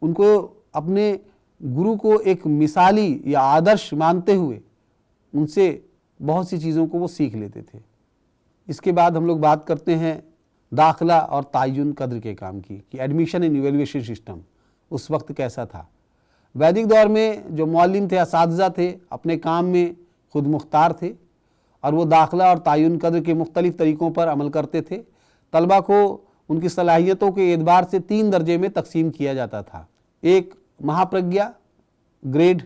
[SPEAKER 1] उनको अपने गुरु को एक मिसाली या आदर्श मानते हुए उनसे बहुत सी चीज़ों को वो सीख लेते थे। इसके बाद हम लोग बात करते हैं दाखिला और तायुन कद्र के काम की, कि एडमिशन एंड इवैल्यूएशन सिस्टम उस वक्त कैसा था। वैदिक दौर में जो मौलिम थे, असातिज़ा थे, अपने काम में खुद मुख्तार थे और वो दाखिला और तायुन कद्र के मुख्तलिफ़ तरीक़ों पर अमल करते थे। तलबा को उनकी सलाहियतों के एतबार से 3 दर्जे में तकसीम किया जाता था। एक महाप्रज्ञा ग्रेड,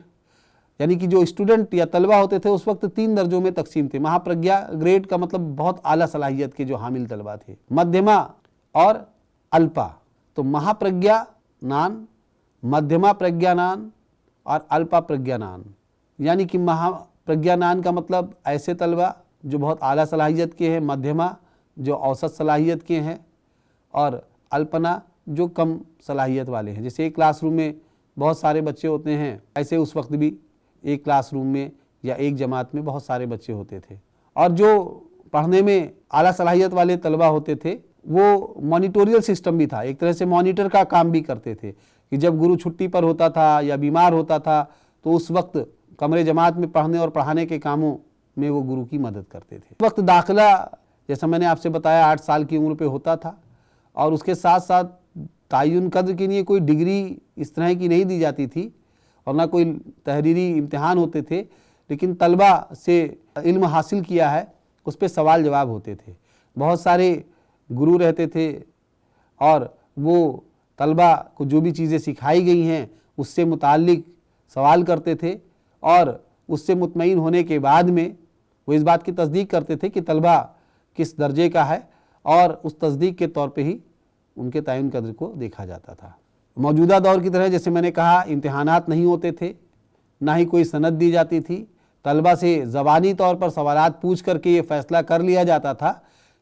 [SPEAKER 1] यानी कि जो स्टूडेंट या तलबा होते थे उस वक्त 3 दर्जों में तकसीम थे। महाप्रज्ञा ग्रेड का मतलब बहुत आला सलाहियत के जो हामिल तलबा थे। मध्यमा और अल्पा, तो महाप्रज्ञा नान, मध्यमा प्रज्ञानान और अल्पा प्रज्ञानान। यानी कि महाप्रज्ञानान का मतलब ऐसे तलबा जो बहुत आला सलाहियत के हैं, मध्यमा जो औसत सलाहियत के हैं, और अल्पना जो कम सलाहियत वाले हैं। जैसे एक क्लासरूम में बहुत सारे बच्चे होते हैं, ऐसे उस वक्त भी एक क्लासरूम में या एक जमात में बहुत सारे बच्चे होते थे। और जो पढ़ने में आला सलाहियत वाले तलबा होते थे वो मॉनिटोरियल सिस्टम भी था, एक तरह से मॉनिटर का काम भी करते थे कि जब गुरु छुट्टी पर होता था या बीमार होता था तो उस वक्त कमरे जमात में पढ़ने और पढ़ाने के कामों में वो गुरु की मदद करते थे। उस वक्त दाखिला जैसा मैंने आपसे बताया 8 साल की उम्र पे होता था, और उसके साथ साथ तायुन कद्र के लिए कोई डिग्री इस तरह की नहीं दी जाती थी और ना कोई तहरीरी इम्तिहान होते थे, लेकिन तलबा से इल्म हासिल किया है उस पर सवाल जवाब होते थे। बहुत सारे गुरु रहते थे और वो तलबा को जो भी चीज़ें सिखाई गई हैं उससे मुताल्लिक सवाल करते थे, और उससे मुतमईन होने के बाद में वो इस बात की तस्दीक करते थे कि तलबा किस दर्जे का है, और उस तस्दीक के तौर पे ही उनके तायुन कद्र को देखा जाता था। मौजूदा दौर की तरह जैसे मैंने कहा इम्तिहानात नहीं होते थे, ना ही कोई सनद दी जाती थी। तलबा से ज़बानी तौर पर सवालात पूछ करके ये फ़ैसला कर लिया जाता था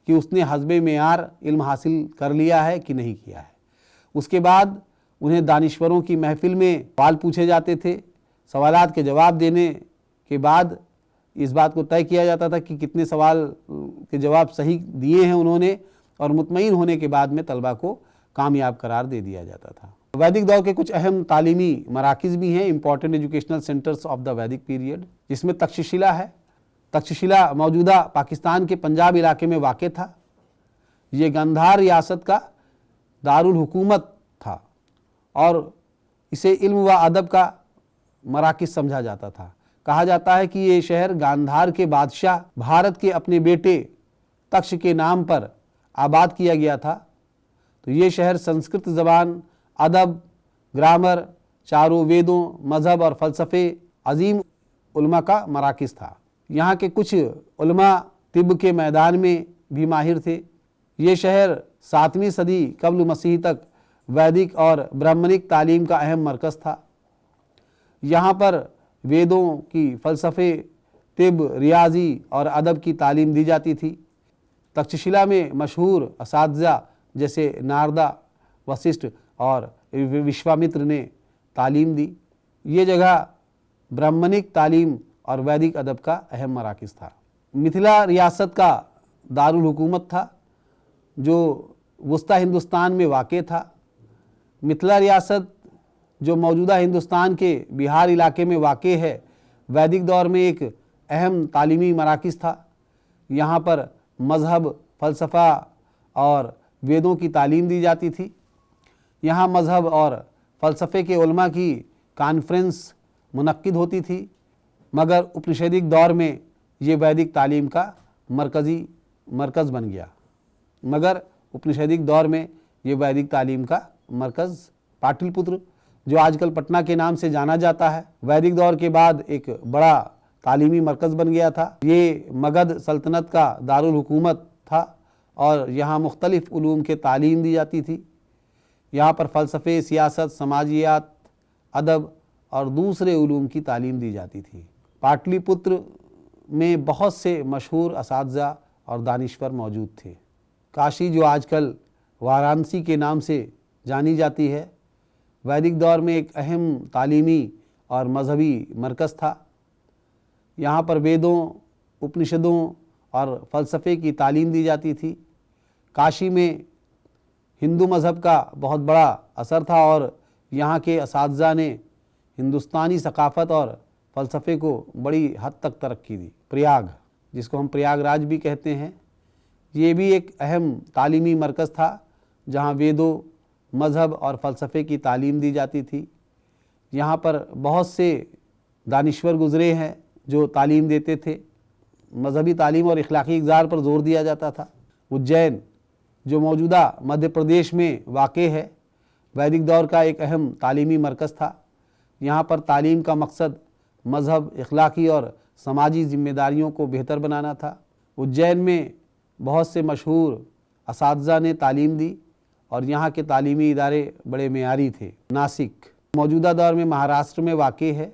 [SPEAKER 1] कि उसने हस्बे मेयार इल्म हासिल कर लिया है कि नहीं किया है। उसके बाद उन्हें दानिश्वरों की महफिल में सवाल पूछे जाते थे। सवालात के जवाब देने के बाद इस बात को तय किया जाता था कि कितने सवाल के जवाब सही दिए हैं उन्होंने, और मुतमईन होने के बाद में तलबा को कामयाब करार दे दिया जाता था। वैदिक दौर के कुछ अहम तालीमी मराकिज़ भी हैं, important educational centres of the वैदिक पीरियड, जिसमें तक्षशिला है। तक्षशिला मौजूदा पाकिस्तान के पंजाब इलाके में वाक़ था। ये गांधार रियासत का दारुल हुकूमत था और इसे इल्म व अदब का मराकिज़ समझा जाता था। कहा जाता है कि ये शहर गांधार के बादशाह भारत के अपने बेटे तक्ष के नाम पर आबाद किया गया था। तो ये शहर संस्कृत ज़बान, अदब, ग्रामर, चारों वेदों, मज़हब और फ़लसफ़े, अजीम उलमा का मराकिज़ था। यहाँ के कुछ उलमा तिब के मैदान में भी माहिर थे। ये शहर 7वीं सदी कब्ल मसीह तक वैदिक और ब्राह्मणिक तालीम का अहम मरकज़ था। यहाँ पर वेदों की, फ़लसफ़े, तिब, रियाजी और अदब की तालीम दी जाती थी। तक्षशिला में मशहूर असातिज़ा जैसे नारदा, वशिष्ठ और विश्वामित्र ने तालीम दी। ये जगह ब्राह्मणिक तालीम और वैदिक अदब का अहम मराकिज़ था। मिथिला रियासत का दारुल हुकूमत था जो वस्ता हिंदुस्तान में वाक़ था। मिथिला रियासत जो मौजूदा हिंदुस्तान के बिहार इलाके में वाक़ है, वैदिक दौर में एक अहम तालीमी मराकिज़ था। यहाँ पर मज़हब, फ़लसफ़ा और वेदों की तालीम दी जाती थी। यहाँ मज़हब और फ़लसफ़े के उलमा की कॉन्फ्रेंस मुनक्किद होती थी, मगर उपनिषदिक दौर में ये वैदिक तालीम का मरकज़ बन गया। पाटलिपुत्र जो आजकल पटना के नाम से जाना जाता है, वैदिक दौर के बाद एक बड़ा तालीमी मरकज़ बन गया था। ये मगध सल्तनत का दारुल हुकूमत था और यहाँ मुख्तलिफ़ उलूम के तालीम दी जाती थी। यहाँ पर फ़लसफ़े, सियासत, समाजियात, अदब और दूसरे उलूम की तालीम दी जाती थी। पाटलिपुत्र में बहुत से मशहूर असातिज़ा और दानिश्वर मौजूद थे। काशी जो आजकल वाराणसी के नाम से जानी जाती है, वैदिक दौर में एक अहम तालीमी और मजहबी मरकज़ था। यहाँ पर वेदों, उपनिषदों और फ़लसफ़े की तालीम दी जाती थी। काशी में हिंदू मज़हब का बहुत बड़ा असर था और यहाँ के असातिज़ा ने हिंदुस्तानी सकाफ़त और फ़लसफ़े को बड़ी हद तक तरक्की दी। प्रयाग, जिसको हम प्रयागराज भी कहते हैं, ये भी एक अहम तालीमी मरकज़ था जहाँ वेदों, मज़हब और फ़लसफ़े की तालीम दी जाती थी। यहाँ पर बहुत से दानिश्वर गुज़रे हैं जो तालीम देते थे। मज़हबी तालीम और इखलाकी इक़्ज़ार पर ज़ोर दिया जाता था। उज्जैन जो मौजूदा मध्य प्रदेश में वाक़ है, वैदिक दौर का एक अहम तालीमी मरकज़ था। यहाँ पर तालीम का मकसद मज़हब, इखलाकी और समाजी ज़िम्मेदारियों को बेहतर बनाना था। उज्जैन में बहुत से मशहूर असातिज़ा ने तालीम दी और यहाँ के तालीमी इदारे बड़े मेयारी थे। नासिक मौजूदा दौर में महाराष्ट्र में वाक़ है।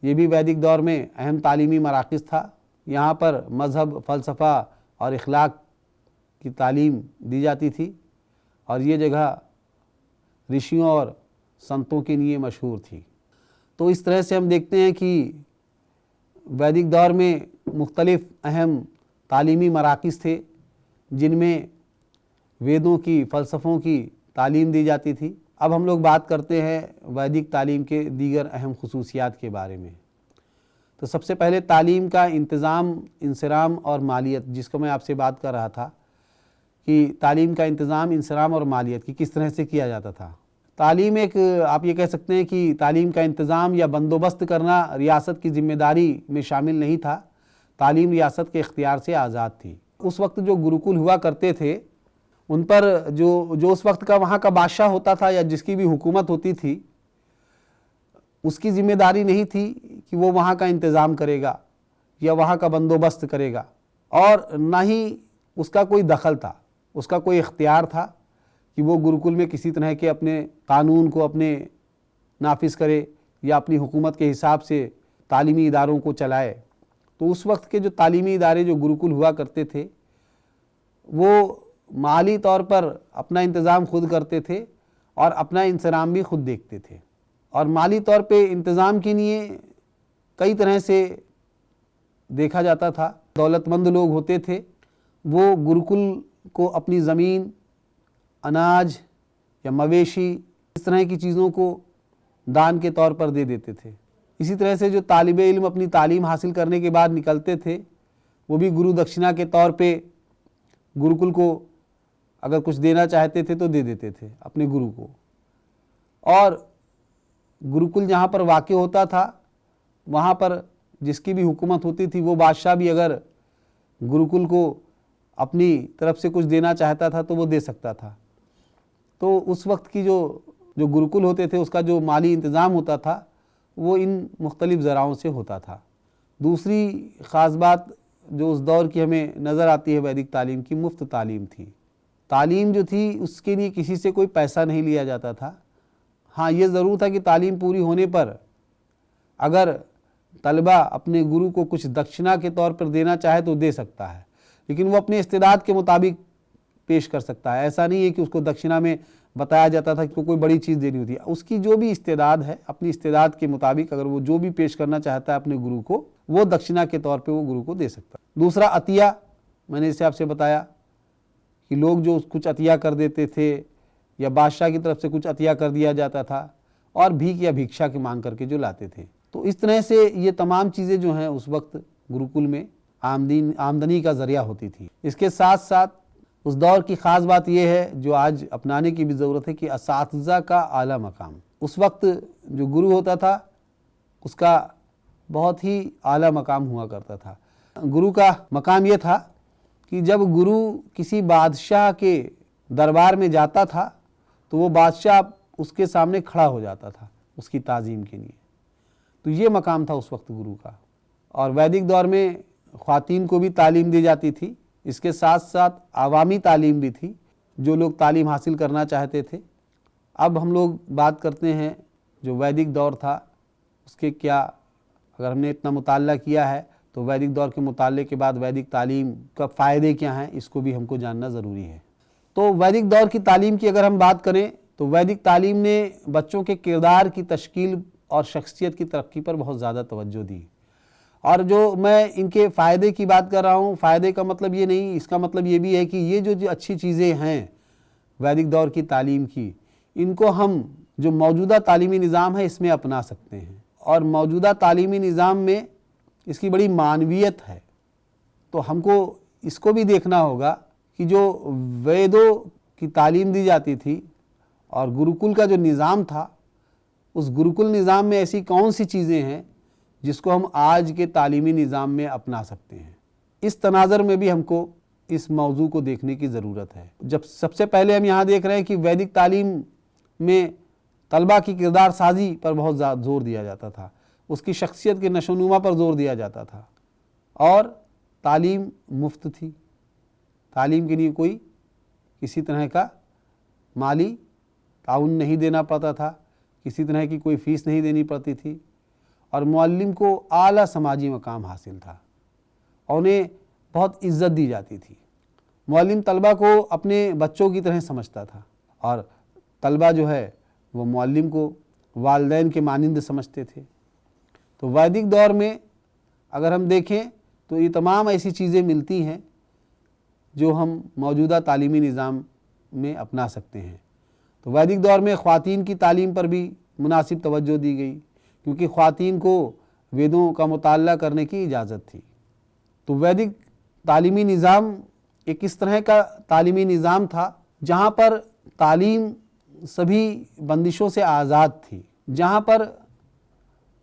[SPEAKER 1] ये भी वैदिक दौर में अहम तालीमी मराकिज़ था। यहाँ पर मज़हब, फ़लसफ़ा और इखलाक की तालीम दी जाती थी और ये जगह ऋषियों और संतों के लिए मशहूर थी। तो इस तरह से हम देखते हैं कि वैदिक दौर में मुख्तलिफ़ अहम तालीमी मराकिज़ थे जिनमें वेदों की, फ़लसफ़ों की तालीम दी जाती थी। अब हम लोग बात करते हैं वैदिक तालीम के दीगर अहम खुसूसियात के बारे में। तो सबसे पहले तालीम का इंतज़ाम, इंसराम और मालियत, जिसको मैं आपसे बात कर रहा था कि तालीम का इंतज़ाम, इंसराम और मालियत की किस तरह से किया जाता था। तालीम एक, आप ये कह सकते हैं कि तालीम का इंतज़ाम या बंदोबस्त करना रियासत की ज़िम्मेदारी में शामिल नहीं था। तालीम रियासत के इख्तियार से आज़ाद थी। उस वक्त जो गुरुकुल हुआ करते थे उन पर जो उस वक्त का वहाँ का बादशाह होता था या जिसकी भी हुकूमत होती थी, उसकी ज़िम्मेदारी नहीं थी कि वो वहाँ का इंतज़ाम करेगा या वहाँ का बंदोबस्त करेगा, और ना ही उसका कोई दखल था, उसका कोई इख्तियार था कि वो गुरुकुल में किसी तरह के अपने कानून को अपने नाफिज करे या अपनी हुकूमत के हिसाब से तालीमी इदारों को चलाए। तो उस वक्त के जो तालीमी इदारे, जो गुरुकुल हुआ करते थे, वो माली तौर पर अपना इंतज़ाम खुद करते थे और अपना इंसराम भी खुद देखते थे। और माली तौर पे इंतज़ाम के लिए कई तरह से देखा जाता था। दौलतमंद लोग होते थे, वो गुरुकुल को अपनी ज़मीन, अनाज या मवेशी, इस तरह की चीज़ों को दान के तौर पर दे देते थे। इसी तरह से जो तालिबे इल्म अपनी तालीम हासिल करने के बाद निकलते थे, वो भी गुरु दक्षिणा के तौर पे गुरुकुल को अगर कुछ देना चाहते थे तो दे देते थे अपने गुरु को। और गुरुकुल जहाँ पर वाक़ होता था, वहाँ पर जिसकी भी हुकूमत होती थी, वो बादशाह भी अगर गुरुकुल को अपनी तरफ से कुछ देना चाहता था तो वो दे सकता था। तो उस वक्त की जो गुरुकुल होते थे, उसका जो माली इंतज़ाम होता था, वो इन मुख्तलिफ़ ज़राओं से होता था। दूसरी ख़ास बात जो उस दौर की हमें नज़र आती है वैदिक तालीम की, मुफ्त तालीम थी। तालीम जो थी उसके लिए किसी से कोई पैसा नहीं लिया जाता था। हाँ, ये ज़रूर था कि तालीम पूरी होने पर अगर तलबा अपने गुरु को कुछ दक्षिणा के तौर पर देना चाहे तो दे सकता है, लेकिन वो अपने इस्तेदाद के मुताबिक पेश कर सकता है। ऐसा नहीं है कि उसको दक्षिणा में बताया जाता था कि उसको कोई बड़ी चीज़ देनी होती है। उसकी जो भी इस्तेदाद है, अपनी इस्तेदाद के मुताबिक अगर वो जो भी पेश करना चाहता है अपने गुरु को, वो दक्षिणा के तौर पे वो गुरु को दे सकता है। दूसरा अतिया, मैंने इसे आपसे बताया कि लोग जो कुछ अतिया कर देते थे या बादशाह की तरफ से कुछ अतिया कर दिया जाता था, और भीख या भिक्षा की मांग करके जो लाते थे। तो इस तरह से ये तमाम चीज़ें जो हैं उस वक्त गुरुकुल में आमदनी का ज़रिया होती थी। इसके साथ साथ उस दौर की ख़ास बात यह है जो आज अपनाने की भी ज़रूरत है कि असातिज़ा का आला मकाम। उस वक्त जो गुरु होता था उसका बहुत ही आला मकाम हुआ करता था। गुरु का मकाम ये था कि जब गुरु किसी बादशाह के दरबार में जाता था तो वो बादशाह उसके सामने खड़ा हो जाता था उसकी ताज़ीम के लिए। तो ये मकाम था उस वक्त गुरु का। और वैदिक दौर में ख़वातीन को भी तालीम दी जाती थी। इसके साथ साथ आवामी तालीम भी थी, जो लोग तालीम हासिल करना चाहते थे। अब हम लोग बात करते हैं जो वैदिक दौर था उसके क्या, अगर हमने इतना मुताल्ला किया है तो वैदिक दौर के मुताल्ले के बाद वैदिक तालीम का फ़ायदे क्या हैं इसको भी हमको जानना ज़रूरी है। तो वैदिक दौर की तालीम की अगर हम बात करें तो वैदिक तालीम ने बच्चों के किरदार की तश्कील और शख्सियत की तरक्की पर बहुत ज़्यादा तवज्जो दी। और जो मैं इनके फ़ायदे की बात कर रहा हूँ, फ़ायदे का मतलब ये नहीं, इसका मतलब ये भी है कि ये जो अच्छी चीज़ें हैं वैदिक दौर की तालीम की, इनको हम जो मौजूदा तालीमी निज़ाम है इसमें अपना सकते हैं। और मौजूदा तालीमी निज़ाम में इसकी बड़ी मानवियत है। तो हमको इसको भी देखना होगा कि जो वेदों की तालीम दी जाती थी और गुरुकुल का जो निज़ाम था, उस गुरुकुल निज़ाम में ऐसी कौन सी चीज़ें हैं जिसको हम आज के तालीमी निज़ाम में अपना सकते हैं। इस तनाज़र में भी हमको इस मौजू को देखने की ज़रूरत है। जब सबसे पहले हम यहाँ देख रहे हैं कि वैदिक तालीम में तलबा की किरदार साजी पर बहुत ज़ोर दिया जाता था, उसकी शख्सियत के नशोनुमा पर ज़ोर दिया जाता था, और तालीम मुफ्त थी। तालीम के लिए कोई किसी तरह का माली ताउन नहीं देना पड़ता था, किसी तरह की कोई फ़ीस नहीं देनी पड़ती थी, और मुअल्लिम को आला समाजी मकाम हासिल था और उन्हें बहुत इज़्ज़त दी जाती थी। मुअल्लिम तलबा को अपने बच्चों की तरह समझता था और तलबा जो है वो मुअल्लिम को वालिदैन के मानिंद समझते थे। तो वैदिक दौर में अगर हम देखें तो ये तमाम ऐसी चीज़ें मिलती हैं जो हम मौजूदा तालीमी निज़ाम में अपना सकते हैं। तो वैदिक दौर में ख़वातीन की तालीम पर भी मुनासिब तवज्जो दी गई, क्योंकि ख़वातीन को वेदों का मुताल्ला करने की इजाज़त थी। तो वैदिक तालीमी निज़ाम एक इस तरह का तालीमी निज़ाम था जहाँ पर तालीम सभी बंदिशों से आज़ाद थी, जहाँ पर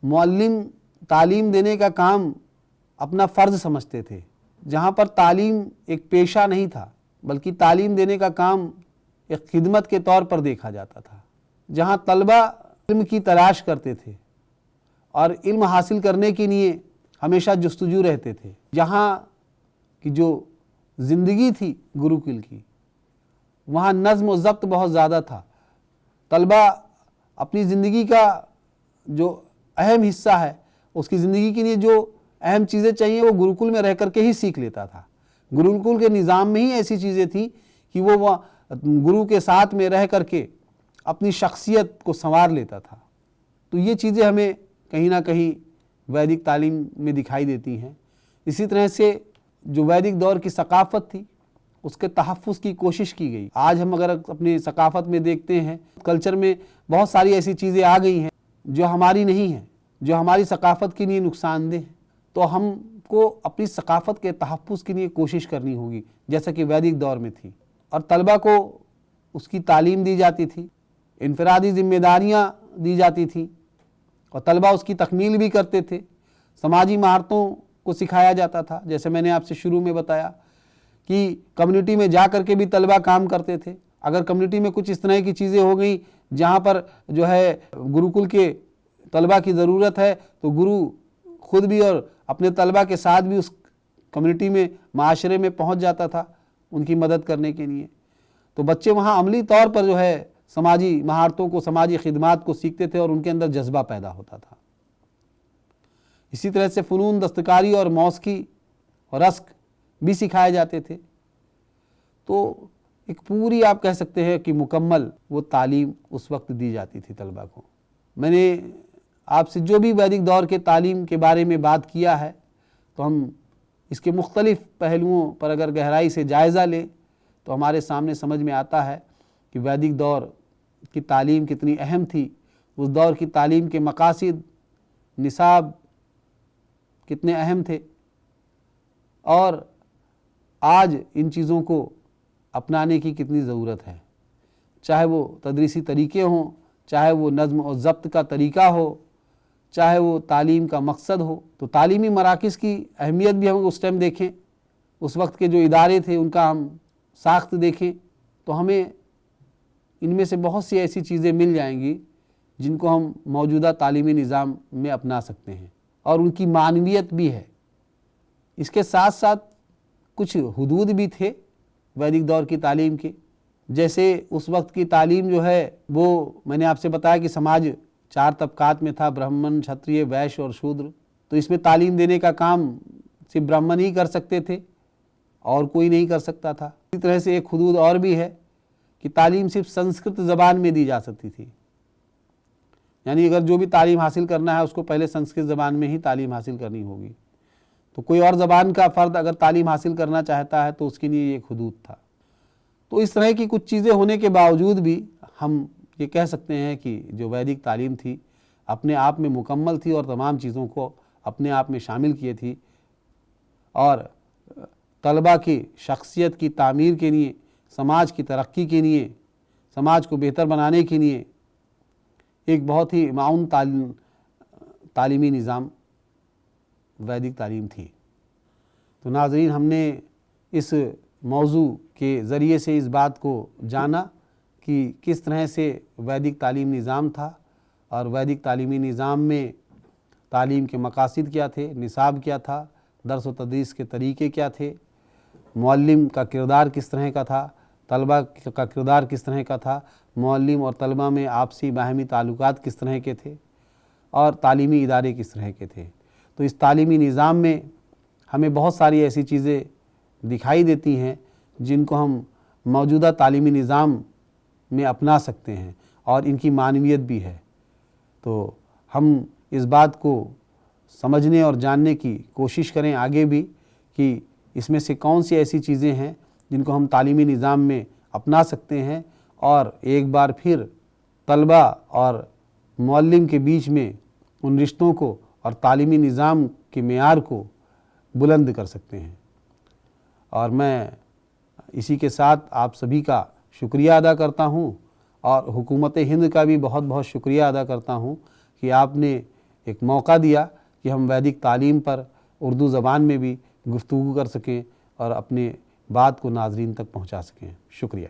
[SPEAKER 1] मुअल्लिम तालीम देने का काम अपना फ़र्ज़ समझते थे, जहाँ पर तालीम एक पेशा नहीं था बल्कि तालीम देने का काम एक खिदमत के तौर पर देखा जाता था, जहाँ तलबा इल्म की तलाश करते थे और इल्म हासिल करने के लिए हमेशा जुस्तजू रहते थे, जहाँ की जो ज़िंदगी थी गुरुकुल की वहाँ नज़्म व ज़ब्त बहुत ज़्यादा था। तलबा अपनी ज़िंदगी का जो अहम हिस्सा है, उसकी ज़िंदगी के लिए जो अहम चीज़ें चाहिए वो गुरुकुल में रह कर के ही सीख लेता था। गुरुकुल के निज़ाम में ही ऐसी चीज़ें थी कि वो गुरु के साथ में रह कर के अपनी शख्सियत को संवार लेता था। तो ये चीज़ें हमें कहीं ना कहीं वैदिक तालीम में दिखाई देती हैं। इसी तरह से जो वैदिक दौर की सकाफ़त थी उसके तहफ़्फ़ुज़ की कोशिश की गई। आज हम अगर अपनी सकाफ़त में देखते हैं, कल्चर में बहुत सारी ऐसी चीज़ें आ गई हैं जो हमारी नहीं हैं, जो हमारी सकाफ़त के लिए नुकसानदेह हैं। तो हमको अपनी सकाफ़त के तहफ़्फ़ुज़ के लिए कोशिश करनी होगी, जैसा कि वैदिक दौर में थी। और तलबा को उसकी तालीम दी जाती थी, इनफरादी ज़िम्मेदारियाँ दी जाती थी और तलबा उसकी तकमील भी करते थे। समाजी महारतों को सिखाया जाता था, जैसे मैंने आपसे शुरू में बताया कि कम्युनिटी में जा कर के भी तलबा काम करते थे। अगर कम्युनिटी में कुछ इस तरह की चीज़ें हो गई जहाँ पर जो है गुरुकुल के तलबा की ज़रूरत है तो गुरु खुद भी और अपने तलबा के साथ भी उस कम्युनिटी में, माशरे में पहुंच जाता था उनकी मदद करने के लिए। तो बच्चे वहाँ अमली तौर पर जो है समाजी महारतों को, समाजी खिदमात को सीखते थे और उनके अंदर जज्बा पैदा होता था। इसी तरह से फ़नून, दस्तकारी और मौसीकी और रस्क भी सिखाए जाते थे। तो एक पूरी आप कह सकते हैं कि मुकम्मल वो तालीम उस वक्त दी जाती थी तलबा को। मैंने आपसे जो भी वैदिक दौर के तालीम के बारे में बात किया है, तो हम इसके मुख्तलिफ़ पहलुओं पर अगर गहराई से जायज़ा लें तो हमारे सामने समझ में आता है कि वैदिक दौर की तालीम कितनी अहम थी। उस दौर की तालीम के मकासिद, निसाब कितने अहम थे और आज इन चीज़ों को अपनाने की कितनी ज़रूरत है। चाहे वो तदरीसी तरीक़े हों, चाहे वो नज़्म और ज़ब्त का तरीक़ा हो, चाहे वो तालीम का मकसद हो। तो तालीमी मराकिज़ की अहमियत भी हम उस टाइम देखें, उस वक्त के जो इदारे थे उनका हम साख्त देखें, तो हमें इनमें से बहुत सी ऐसी चीज़ें मिल जाएंगी जिनको हम मौजूदा तालीमी निज़ाम में अपना सकते हैं और उनकी मानवियत भी है। इसके साथ साथ कुछ हुदूद भी थे वैदिक दौर की तालीम के। जैसे उस वक्त की तालीम जो है वो मैंने आपसे बताया कि समाज 4 तबकात में था, ब्राह्मण, क्षत्रिय, वैश्य और शूद्र। तो इसमें तालीम देने का काम सिर्फ ब्राह्मण ही कर सकते थे और कोई नहीं कर सकता था। इसी तरह से एक हुदूद और भी है कि तालीम सिर्फ संस्कृत ज़बान में दी जा सकती थी, यानी अगर जो भी तालीम हासिल करना है उसको पहले संस्कृत ज़बान में ही तालीम हासिल करनी होगी। तो कोई और ज़बान का फ़र्द अगर तालीम हासिल करना चाहता है तो उसके लिए एक हुदूद था। तो इस तरह की कुछ चीज़ें होने के बावजूद भी हम ये कह सकते हैं कि जो वैदिक तालीम थी अपने आप में मुकम्मल थी और तमाम चीज़ों को अपने आप में शामिल किए थी और तलबा की शख्सियत की तामीर के लिए, समाज की तरक्की के लिए, समाज को बेहतर बनाने के लिए एक बहुत ही माउन तालीमी निज़ाम वैदिक तालीम थी। तो नाज़रीन, हमने इस मौजू के ज़रिए से इस बात को जाना कि किस तरह से वैदिक तालीम निज़ाम था और वैदिक तालीमी निज़ाम में तालीम के मकासिद क्या थे, निसाब क्या था, दर्स व तदरीस के तरीक़े क्या थे, मुअल्लिम का किरदार किस तरह का था, तलबा का किरदार किस तरह का था, मुअल्लिम और तलबा में आपसी बाहमी ताल्लुकात किस तरह के थे और तालीमी इदारे किस तरह के थे। तो इस तालीमी निज़ाम में हमें बहुत सारी ऐसी चीज़ें दिखाई देती हैं जिनको हम मौजूदा तालीमी निज़ाम में अपना सकते हैं और इनकी मानवियत भी है। तो हम इस बात को समझने और जानने की कोशिश करें आगे भी कि इसमें से कौन सी ऐसी चीज़ें हैं जिनको हम तालीमी निज़ाम में अपना सकते हैं और एक बार फिर तलबा और मुअल्लिम के बीच में उन रिश्तों को और तालीमी निज़ाम के मेयार को बुलंद कर सकते हैं। और मैं इसी के साथ आप सभी का शुक्रिया अदा करता हूँ और हुकूमत हिंद का भी बहुत बहुत शुक्रिया अदा करता हूँ कि आपने एक मौका दिया कि हम वैदिक तालीम पर उर्दू ज़बान में भी गुफ्तगू कर सकें और अपने बात को नाज़रीन तक पहुँचा सकें। शुक्रिया।